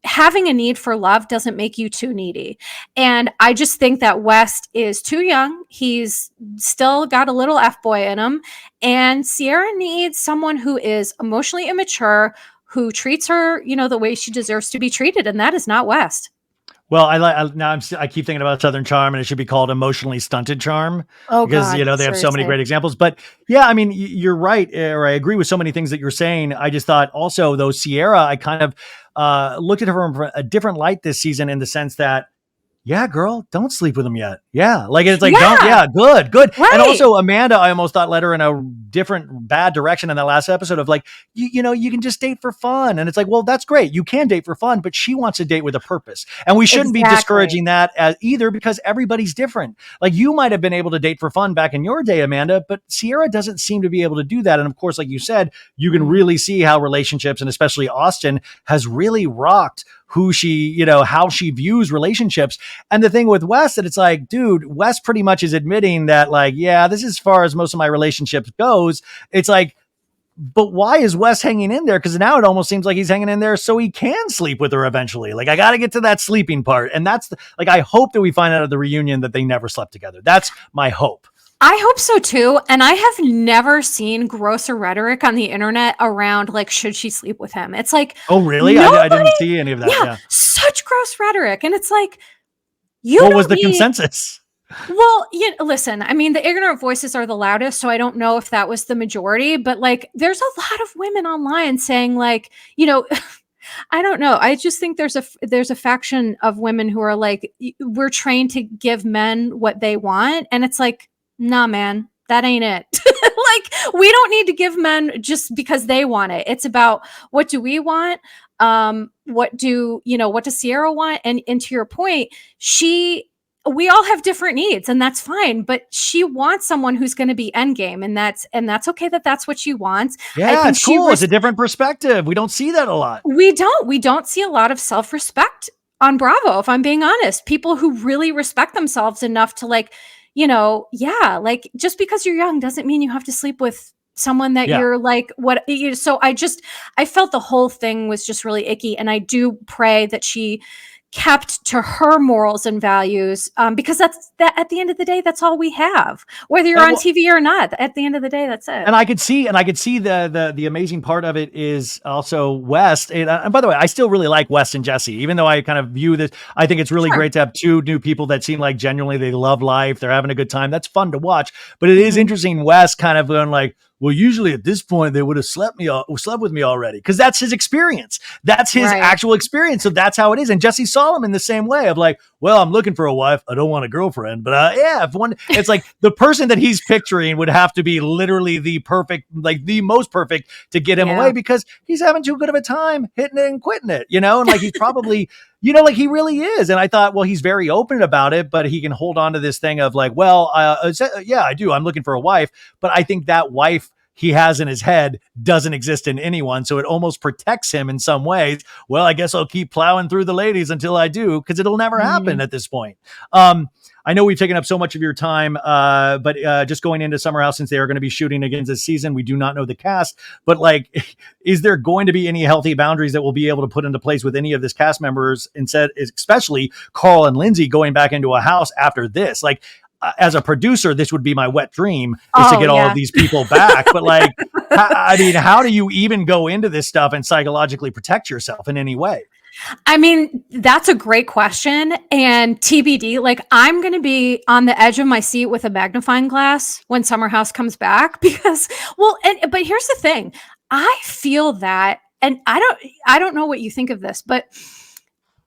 having a need for love doesn't make you too needy. And I just think that West is too young. He's still got a little F-boy in him, and Sierra needs someone who is emotionally immature, who treats her, the way she deserves to be treated. And that is not West. Well, I keep thinking about Southern Charm, and it should be called Emotionally Stunted Charm, because, God, they have so many great examples. But yeah, I mean, you're right, or I agree with so many things that you're saying. I just thought also, though, Sierra, I kind of looked at her from a different light this season, in the sense that, yeah, girl, don't sleep with him yet. Yeah. Like, it's like, good. Right. And also Amanda, I almost thought, led her in a different bad direction in that last episode of like, you can just date for fun. And it's like, well, that's great. You can date for fun, but she wants to date with a purpose. And we shouldn't be discouraging that either, because everybody's different. Like, you might have been able to date for fun back in your day, Amanda, but Sierra doesn't seem to be able to do that. And of course, like you said, you can really see how relationships, and especially Austin, has really rocked who she, how she views relationships. And the thing with Wes, that it's like, dude, Wes pretty much is admitting that, like, yeah, this is as far as most of my relationships goes. It's like, but why is Wes hanging in there? Because now it almost seems like he's hanging in there so he can sleep with her eventually. Like, I got to get to that sleeping part. And that's I hope that we find out at the reunion that they never slept together. That's my hope. I hope so too. And I have never seen grosser rhetoric on the internet around, like, should she sleep with him? It's like, oh, really? I didn't see any of that. Yeah. Such gross rhetoric. And it's like, what was the consensus? Well, listen, I mean, the ignorant voices are the loudest, so I don't know if that was the majority, but like, there's a lot of women online saying, like, I don't know. I just think there's a faction of women who are like, we're trained to give men what they want. And it's like, nah, man, that ain't it. Like, we don't need to give men just because they want it. It's about, what do we want? What does Sierra want? And to your point, she we all have different needs, and that's fine, but she wants someone who's going to be endgame, and that's okay, that's what she wants. I Yeah, think it's cool. It's a different perspective. We don't see that a lot. we don't see a lot of self-respect on Bravo, if I'm being honest. People who really respect themselves enough to, like, yeah, like, just because you're young doesn't mean you have to sleep with someone that Yeah. you're like, what so I felt the whole thing was just really icky, and I do pray that she kept to her morals and values, because that's that at the end of the day, that's all we have, whether you're And on well, TV or not. At the end of the day, that's it. And I could see, the amazing part of it is also West. And by the way, I still really like West and Jesse, even though I kind of view this. I think it's really Sure. great to have two new people that seem like genuinely they love life. They're having a good time. That's fun to watch. But it is Mhm. interesting. West kind of going like, well, usually at this point they would have slept with me already, because that's his experience. That's his Right. actual experience. So that's how it is. And Jesse saw him in the same way of like, well, I'm looking for a wife. I don't want a girlfriend, but yeah, if one, it's like the person that he's picturing would have to be literally the perfect, like the most perfect to get him Yeah. away, because he's having too good of a time hitting it and quitting it, and like he's probably, like he really is. And I thought, well, he's very open about it, but he can hold on to this thing of like, well, yeah, I do. I'm looking for a wife, but I think that wife he has in his head doesn't exist in anyone. So it almost protects him in some ways. Well, I guess I'll keep plowing through the ladies until I do, because it'll never happen at this point. I know we've taken up so much of your time, but just going into Summer House, since they are going to be shooting again this season, we do not know the cast, but like, is there going to be any healthy boundaries that we'll be able to put into place with any of this cast members, instead, especially Carl and Lindsay going back into a house after this? Like, as a producer, this would be my wet dream, is to get all of these people back. But like, I mean, how do you even go into this stuff and psychologically protect yourself in any way? I mean, that's a great question. And TBD, like, I'm going to be on the edge of my seat with a magnifying glass when Summer House comes back, because, but here's the thing. I feel that, and I don't know what you think of this, but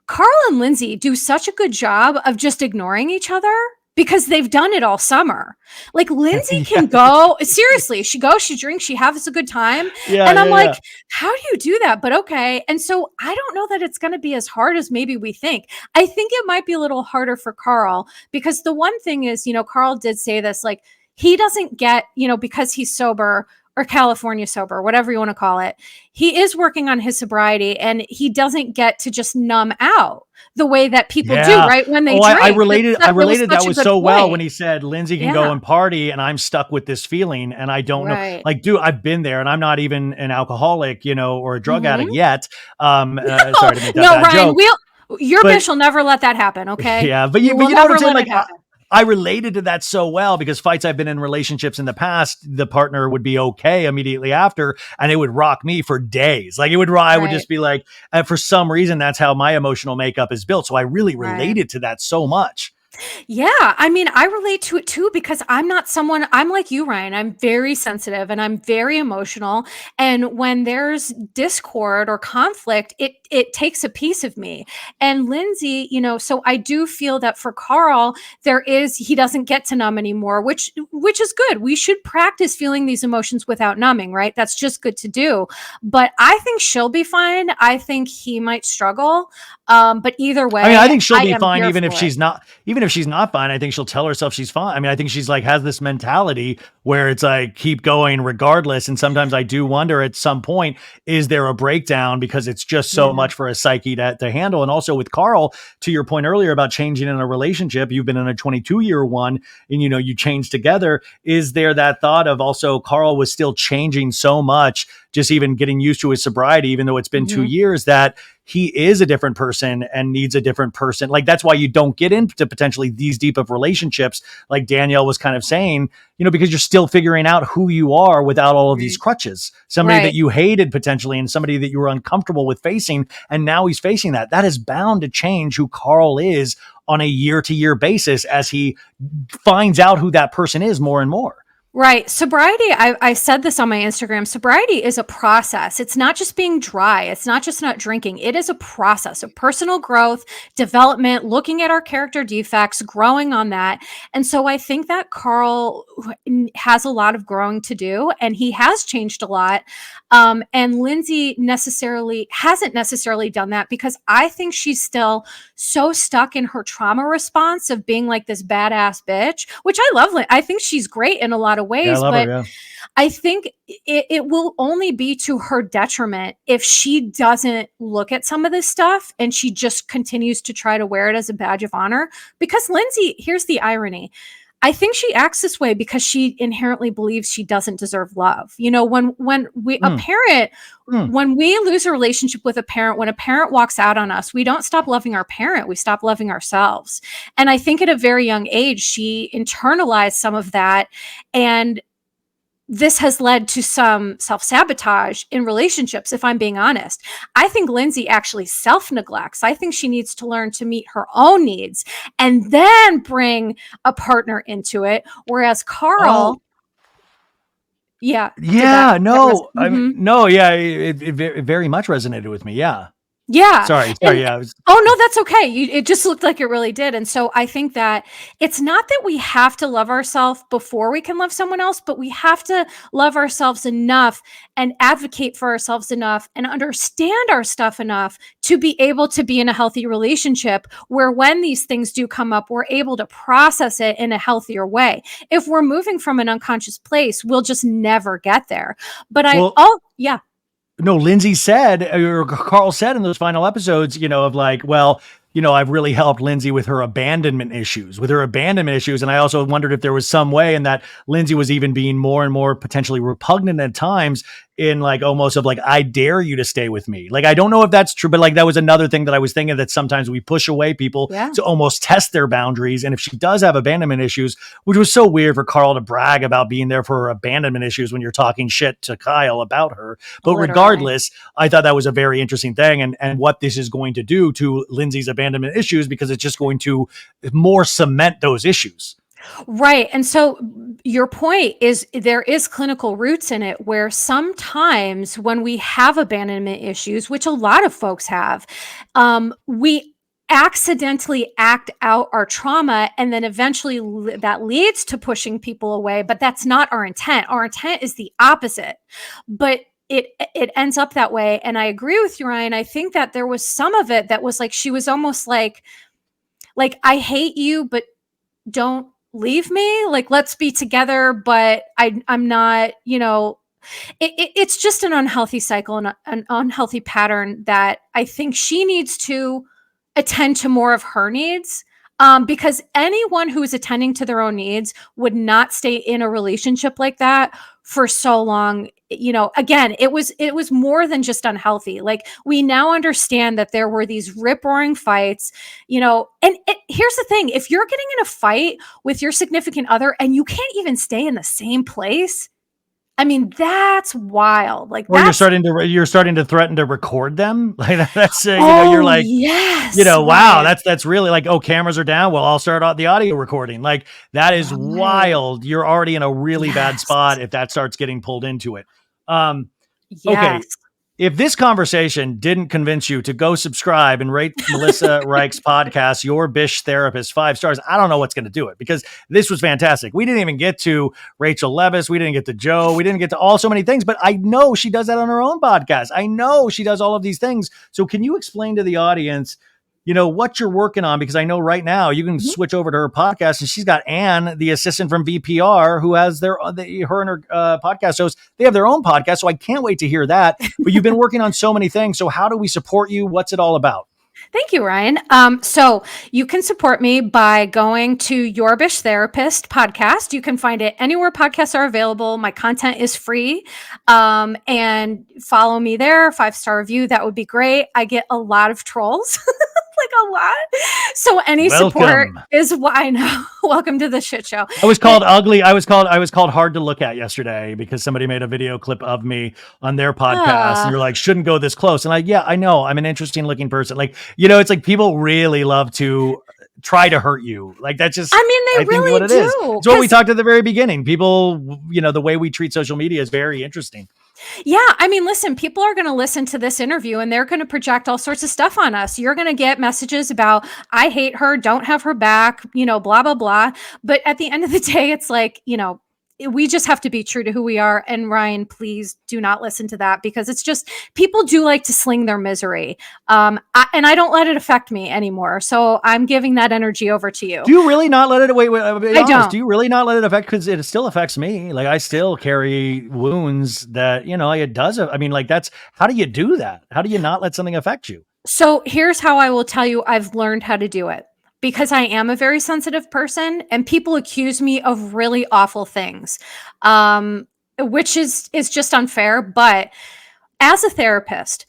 Carl and Lindsay do such a good job of just ignoring each other, because they've done it all summer. Like, Lindsay can go, seriously, she goes, she drinks, she has a good time. And I'm like, how do you do that? But okay. And so I don't know that it's going to be as hard as maybe we think. I think it might be a little harder for Carl, because the one thing is, Carl did say this, like, he doesn't get, because he's sober, or California sober, whatever you want to call it. He is working on his sobriety, and he doesn't get to just numb out the way that people do, right? When they drink. I related that was so well when he said Lindsay can go and party and I'm stuck with this feeling and I don't know. Like, dude, I've been there, and I'm not even an alcoholic, or a drug addict yet. Sorry to make that bad Ryan, joke. Your Bish will never let that happen, okay? Yeah, but you know what I'm saying? Like, I related to that so well, because fights I've been in relationships in the past, the partner would be okay immediately after, and it would rock me for days. Like, I would just be like, and for some reason, that's how my emotional makeup is built. So I really related to that so much. Yeah, I mean, I relate to it too, because I'm like you, Ryan. I'm very sensitive and I'm very emotional. And when there's discord or conflict, it takes a piece of me. And Lindsay, so I do feel that for Carl, he doesn't get to numb anymore, which is good. We should practice feeling these emotions without numbing, right? That's just good to do. But I think she'll be fine. I think he might struggle. But either way, I mean, I think she'll be fine, even if she's not fine. I think she'll tell herself she's fine. I mean, I think she's like, has this mentality where it's like, keep going regardless. And sometimes I do wonder at some point, is there a breakdown, because it's just so much for a psyche to handle. And also with Carl, to your point earlier about changing in a relationship, you've been in a 22-year one and, you changed together. Is there that thought of also Carl was still changing so much, just even getting used to his sobriety, even though it's been 2 years, that he is a different person and needs a different person. Like, that's why you don't get into potentially these deep of relationships, like Danielle was kind of saying, because you're still figuring out who you are without all of these crutches. Somebody that you hated potentially, and somebody that you were uncomfortable with facing, and now he's facing that. That is bound to change who Carl is on a year-to-year basis as he finds out who that person is more and more. Right. Sobriety, I said this on my Instagram. Sobriety is a process. It's not just being dry. It's not just not drinking. It is a process of personal growth, development, looking at our character defects, growing on that. And so I think that Carl has a lot of growing to do, and he has changed a lot. And Lindsay hasn't necessarily done that, because I think she's still so stuck in her trauma response of being like this badass bitch, which I love. I think she's great in a lot of Yeah, I ways, love her. but Yeah. I think it will only be to her detriment if she doesn't look at some of this stuff and she just continues to try to wear it as a badge of honor. Because Lindsay, here's the irony. I think she acts this way because she inherently believes she doesn't deserve love. You know, when we a Mm, parent mm. when we lose a relationship with a parent, when a parent walks out on us, we don't stop loving our parent, we stop loving ourselves. And I think at a very young age, she internalized some of that. And this has led to some self sabotage in relationships, if I'm being honest. I think Lindsay actually self neglects. I think she needs to learn to meet her own needs and then bring a partner into it. Whereas Oh, Carl, yeah, yeah. No, I mean, mhm. no, yeah. It very much resonated with me. Yeah. Yeah. Sorry. And Yeah. oh no, that's okay. It just looked like it really did. And so I think that it's not that we have to love ourselves before we can love someone else, but we have to love ourselves enough and advocate for ourselves enough and understand our stuff enough to be able to be in a healthy relationship where when these things do come up, we're able to process it in a healthier way. If we're moving from an unconscious place, we'll just never get there. But Well, yeah. no, Lindsay said, or Carl said in those final episodes, of like, well, I've really helped Lindsay with her abandonment issues, And I also wondered if there was some way in that Lindsay was even being more and more potentially repugnant at times, in like almost of like, I dare you to stay with me. Like, I don't know if that's true, but like that was another thing that I was thinking, that sometimes we push away people Yeah. to almost test their boundaries. And if she does have abandonment issues, which was so weird for Carl to brag about being there for her abandonment issues when you're talking shit to Kyle about her. But Literally. regardless, I thought that was a very interesting thing, and what this is going to do to Lindsay's abandonment issues, because it's just going to more cement those issues. Right. And so your point is there is clinical roots in it, where sometimes when we have abandonment issues, which a lot of folks have, we accidentally act out our trauma, and then eventually that leads to pushing people away, but that's not our intent. Our intent is the opposite. But it ends up that way. And I agree with you, Ryan. I think that there was some of it that was like she was almost like I hate you, but don't leave me. Like, let's be together, but I'm not, it's just an unhealthy cycle and an unhealthy pattern that I think she needs to attend to more of her needs. Because anyone who is attending to their own needs would not stay in a relationship like that for so long. Again, it was more than just unhealthy. Like, we now understand that there were these rip roaring fights, and here's the thing: if you're getting in a fight with your significant other and you can't even stay in the same place, I mean, that's wild. Like, Or that's you're starting to threaten to record them. Like, that's you're oh like, yes, wow, Ryan. that's really like, oh, cameras are down. Well, I'll start out the audio recording. Like, that is Right. wild. You're already in a really bad Yes. spot if that starts getting pulled into it. Um, okay. Yes. If this conversation didn't convince you to go subscribe and rate Melissa Reich's podcast, Your Bish Therapist, 5 stars, I don't know what's going to do it, because this was fantastic. We didn't even get to Rachel Levis. We didn't get to Joe. We didn't get to so many things, but I know she does that on her own podcast. I know she does all of these things. So can you explain to the audience, what you're working on? Because I know right now you can Mhm. switch over to her podcast, and she's got Anne, the assistant from VPR, who has her and her podcast host. They have their own podcast. So I can't wait to hear that. But you've been working on so many things. So how do we support you? What's it all about? Thank you, Ryan. So you can support me by going to Your Bish Therapist podcast. You can find it anywhere podcasts are available. My content is free. And follow me there, 5-star review. That would be great. I get a lot of trolls. Like a lot. So any support Welcome. is what I know. Welcome to the shit show. I was called ugly. I was called hard to look at yesterday because somebody made a video clip of me on their podcast, and Uh, you're like, shouldn't go this close. And like, yeah, I know I'm an interesting looking person. Like, it's like people really love to try to hurt you. Like that's just, I mean, I they think what really it is. do. It's what we talked at the very beginning. People, the way we treat social media is very interesting. Yeah. I mean, listen, people are going to listen to this interview and they're going to project all sorts of stuff on us. You're going to get messages about, I hate her, don't have her back, blah, blah, blah. But at the end of the day, it's like, we just have to be true to who we are. And Ryan, please do not listen to that, because it's just, people do like to sling their misery. And I don't let it affect me anymore. So I'm giving that energy over to you. Do you really not let it, wait, I don't. Do you really not let it affect? Because it still affects me. Like I still carry wounds that, it does. I mean, like how do you do that? How do you not let something affect you? So here's how I will tell you I've learned how to do it. Because I am a very sensitive person and people accuse me of really awful things, which is just unfair. But as a therapist,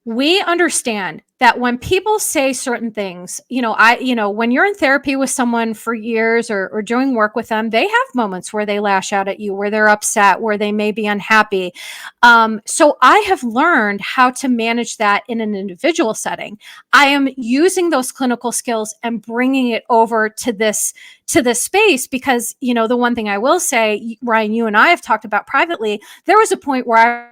we understand that when people say certain things, when you're in therapy with someone for years or doing work with them, they have moments where they lash out at you, where they're upset, where they may be unhappy. So I have learned how to manage that in an individual setting. I am using those clinical skills and bringing it over to this space because, the one thing I will say, Ryan, you and I have talked about privately, there was a point where I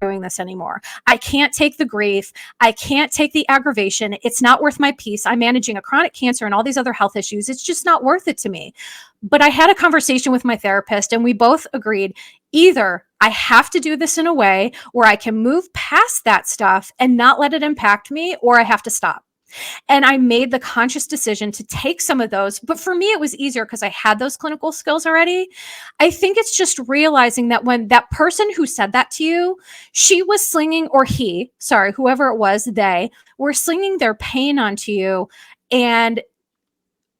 doing this anymore. I can't take the grief. I can't take the aggravation. It's not worth my peace. I'm managing a chronic cancer and all these other health issues. It's just not worth it to me. But I had a conversation with my therapist and we both agreed either I have to do this in a way where I can move past that stuff and not let it impact me, or I have to stop. And I made the conscious decision to take some of those. But for me, it was easier because I had those clinical skills already. I think it's just realizing that when that person who said that to you, she was slinging, or he, sorry, whoever it was, they were slinging their pain onto you. And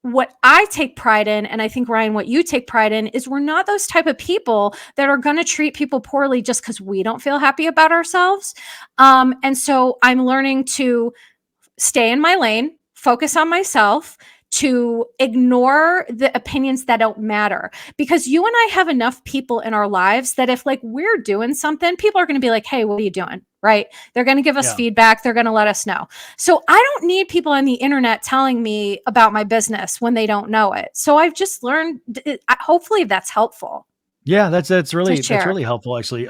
what I take pride in, and I think, Ryan, what you take pride in, is we're not those type of people that are going to treat people poorly just because we don't feel happy about ourselves. And so I'm learning to stay in my lane, focus on myself, to ignore the opinions that don't matter. Because you and I have enough people in our lives that if we're doing something, people are going to be like, hey, what are you doing? Right? They're going to give us feedback. They're going to let us know. So I don't need people on the internet telling me about my business when they don't know it. So I've just learned, hopefully that's helpful. Yeah, that's really helpful actually.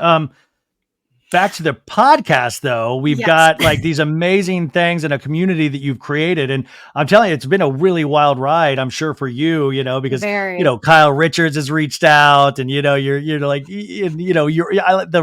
Back to the podcast though, we've got these amazing things and a community that you've created. And I'm telling you, it's been a really wild ride, I'm sure for you, because, Kyle Richards has reached out and, the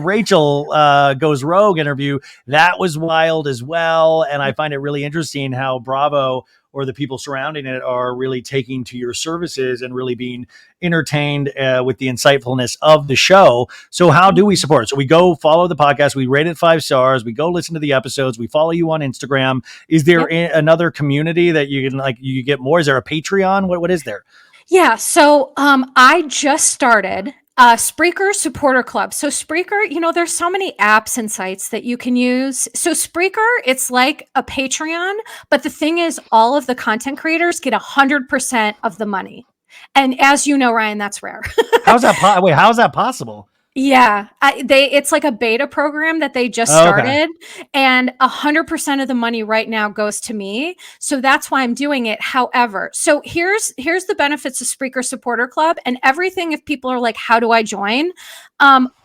Rachel Goes Rogue interview, that was wild as well. And I find it really interesting how Bravo or the people surrounding it are really taking to your services and really being entertained with the insightfulness of the show. So how do we support it? So we go follow the podcast. We rate it 5 stars. We go listen to the episodes. We follow you on Instagram. Is there another community that you can you get more? Is there a Patreon? What is there? Yeah. So I just started Spreaker Supporter Club. So Spreaker, there's so many apps and sites that you can use. So Spreaker, it's like a Patreon, but the thing is all of the content creators get 100% of the money. And as you know, Ryan, that's rare. How's that? How is that possible? Yeah, it's like a beta program that they just started, and 100% of the money right now goes to me. So that's why I'm doing it. However, so here's the benefits of Spreaker Supporter Club and everything. If people are like, how do I join?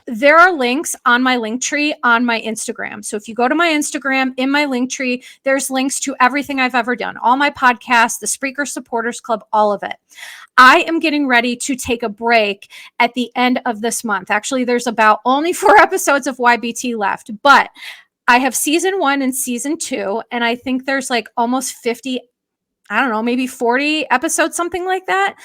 There are links on my link tree on my Instagram. So if you go to my Instagram, in my link tree, there's links to everything I've ever done, all my podcasts, the Spreaker Supporters Club, all of it. I am getting ready to take a break at the end of this month. Actually, there's about only 4 episodes of YBT left, but I have season 1 and season 2, and I think there's almost 50, I don't know, maybe 40 episodes, something like that.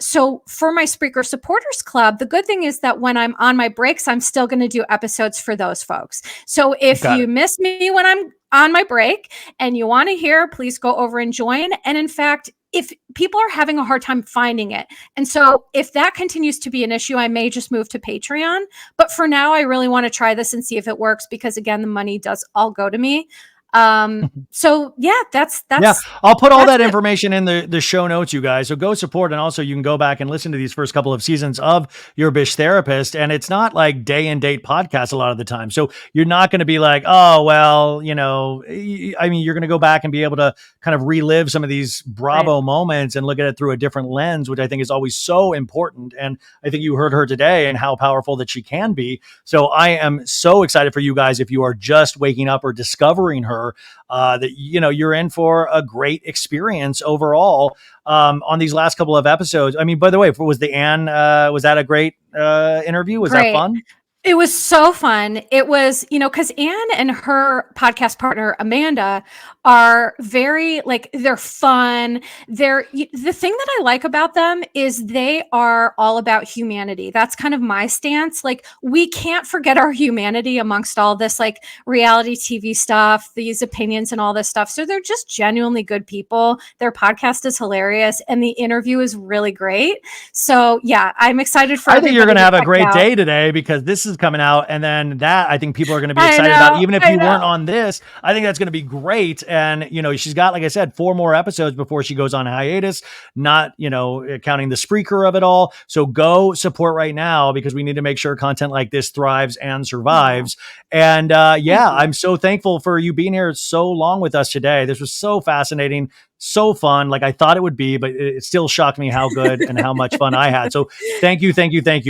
So for my Spreaker Supporters Club, the good thing is that when I'm on my breaks, I'm still going to do episodes for those folks. So if you miss me when I'm on my break and you want to hear, please go over and join. And in fact, if people are having a hard time finding it, and so if that continues to be an issue, I may just move to Patreon. But for now, I really want to try this and see if it works because, again, the money does all go to me. So yeah, that's Yeah, I'll put all that's that it. information in the show notes, you guys. So go support, and also you can go back and listen to these first couple of seasons of Your Bish Therapist. And it's not like day and date podcasts a lot of the time. So you're not going to be like, oh well, I mean, you're going to go back and be able to kind of relive some of these Right. Bravo moments and look at it through a different lens, which I think is always so important. And I think you heard her today and how powerful that she can be. So I am so excited for you guys if you are just waking up or discovering her, that you're in for a great experience overall on these last couple of episodes. I mean, by the way, was the Anne was that a great interview? Was that Great. fun? It was so fun. It was, because Anne and her podcast partner, Amanda, are very like, they're fun. The thing that I like about them is they are all about humanity. That's kind of my stance. Like, we can't forget our humanity amongst all this like reality TV stuff, these opinions and all this stuff. So they're just genuinely good people. Their podcast is hilarious and the interview is really great. So yeah, I'm excited for I think you're everybody going to to have a check it great out. day today because this is coming out, and then that I think people are going to be I excited about. know, Even if I you weren't know. on this, I think that's going to be great. And she's got, like I said, 4 more episodes before she goes on hiatus. Not counting the Spreaker of it all. So go support right now because we need to make sure content like this thrives and Aw, survives. And thank yeah, you. I'm so thankful for you being here so long with us today. This was so fascinating, so fun, like I thought it would be, but it still shocked me how good and how much fun I had. So thank you,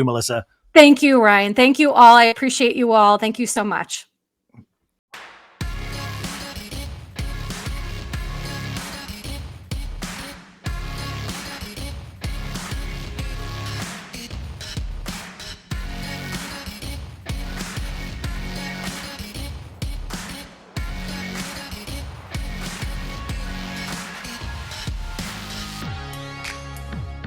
Melissa. Thank you, Ryan. Thank you all. I appreciate you all. Thank you so much.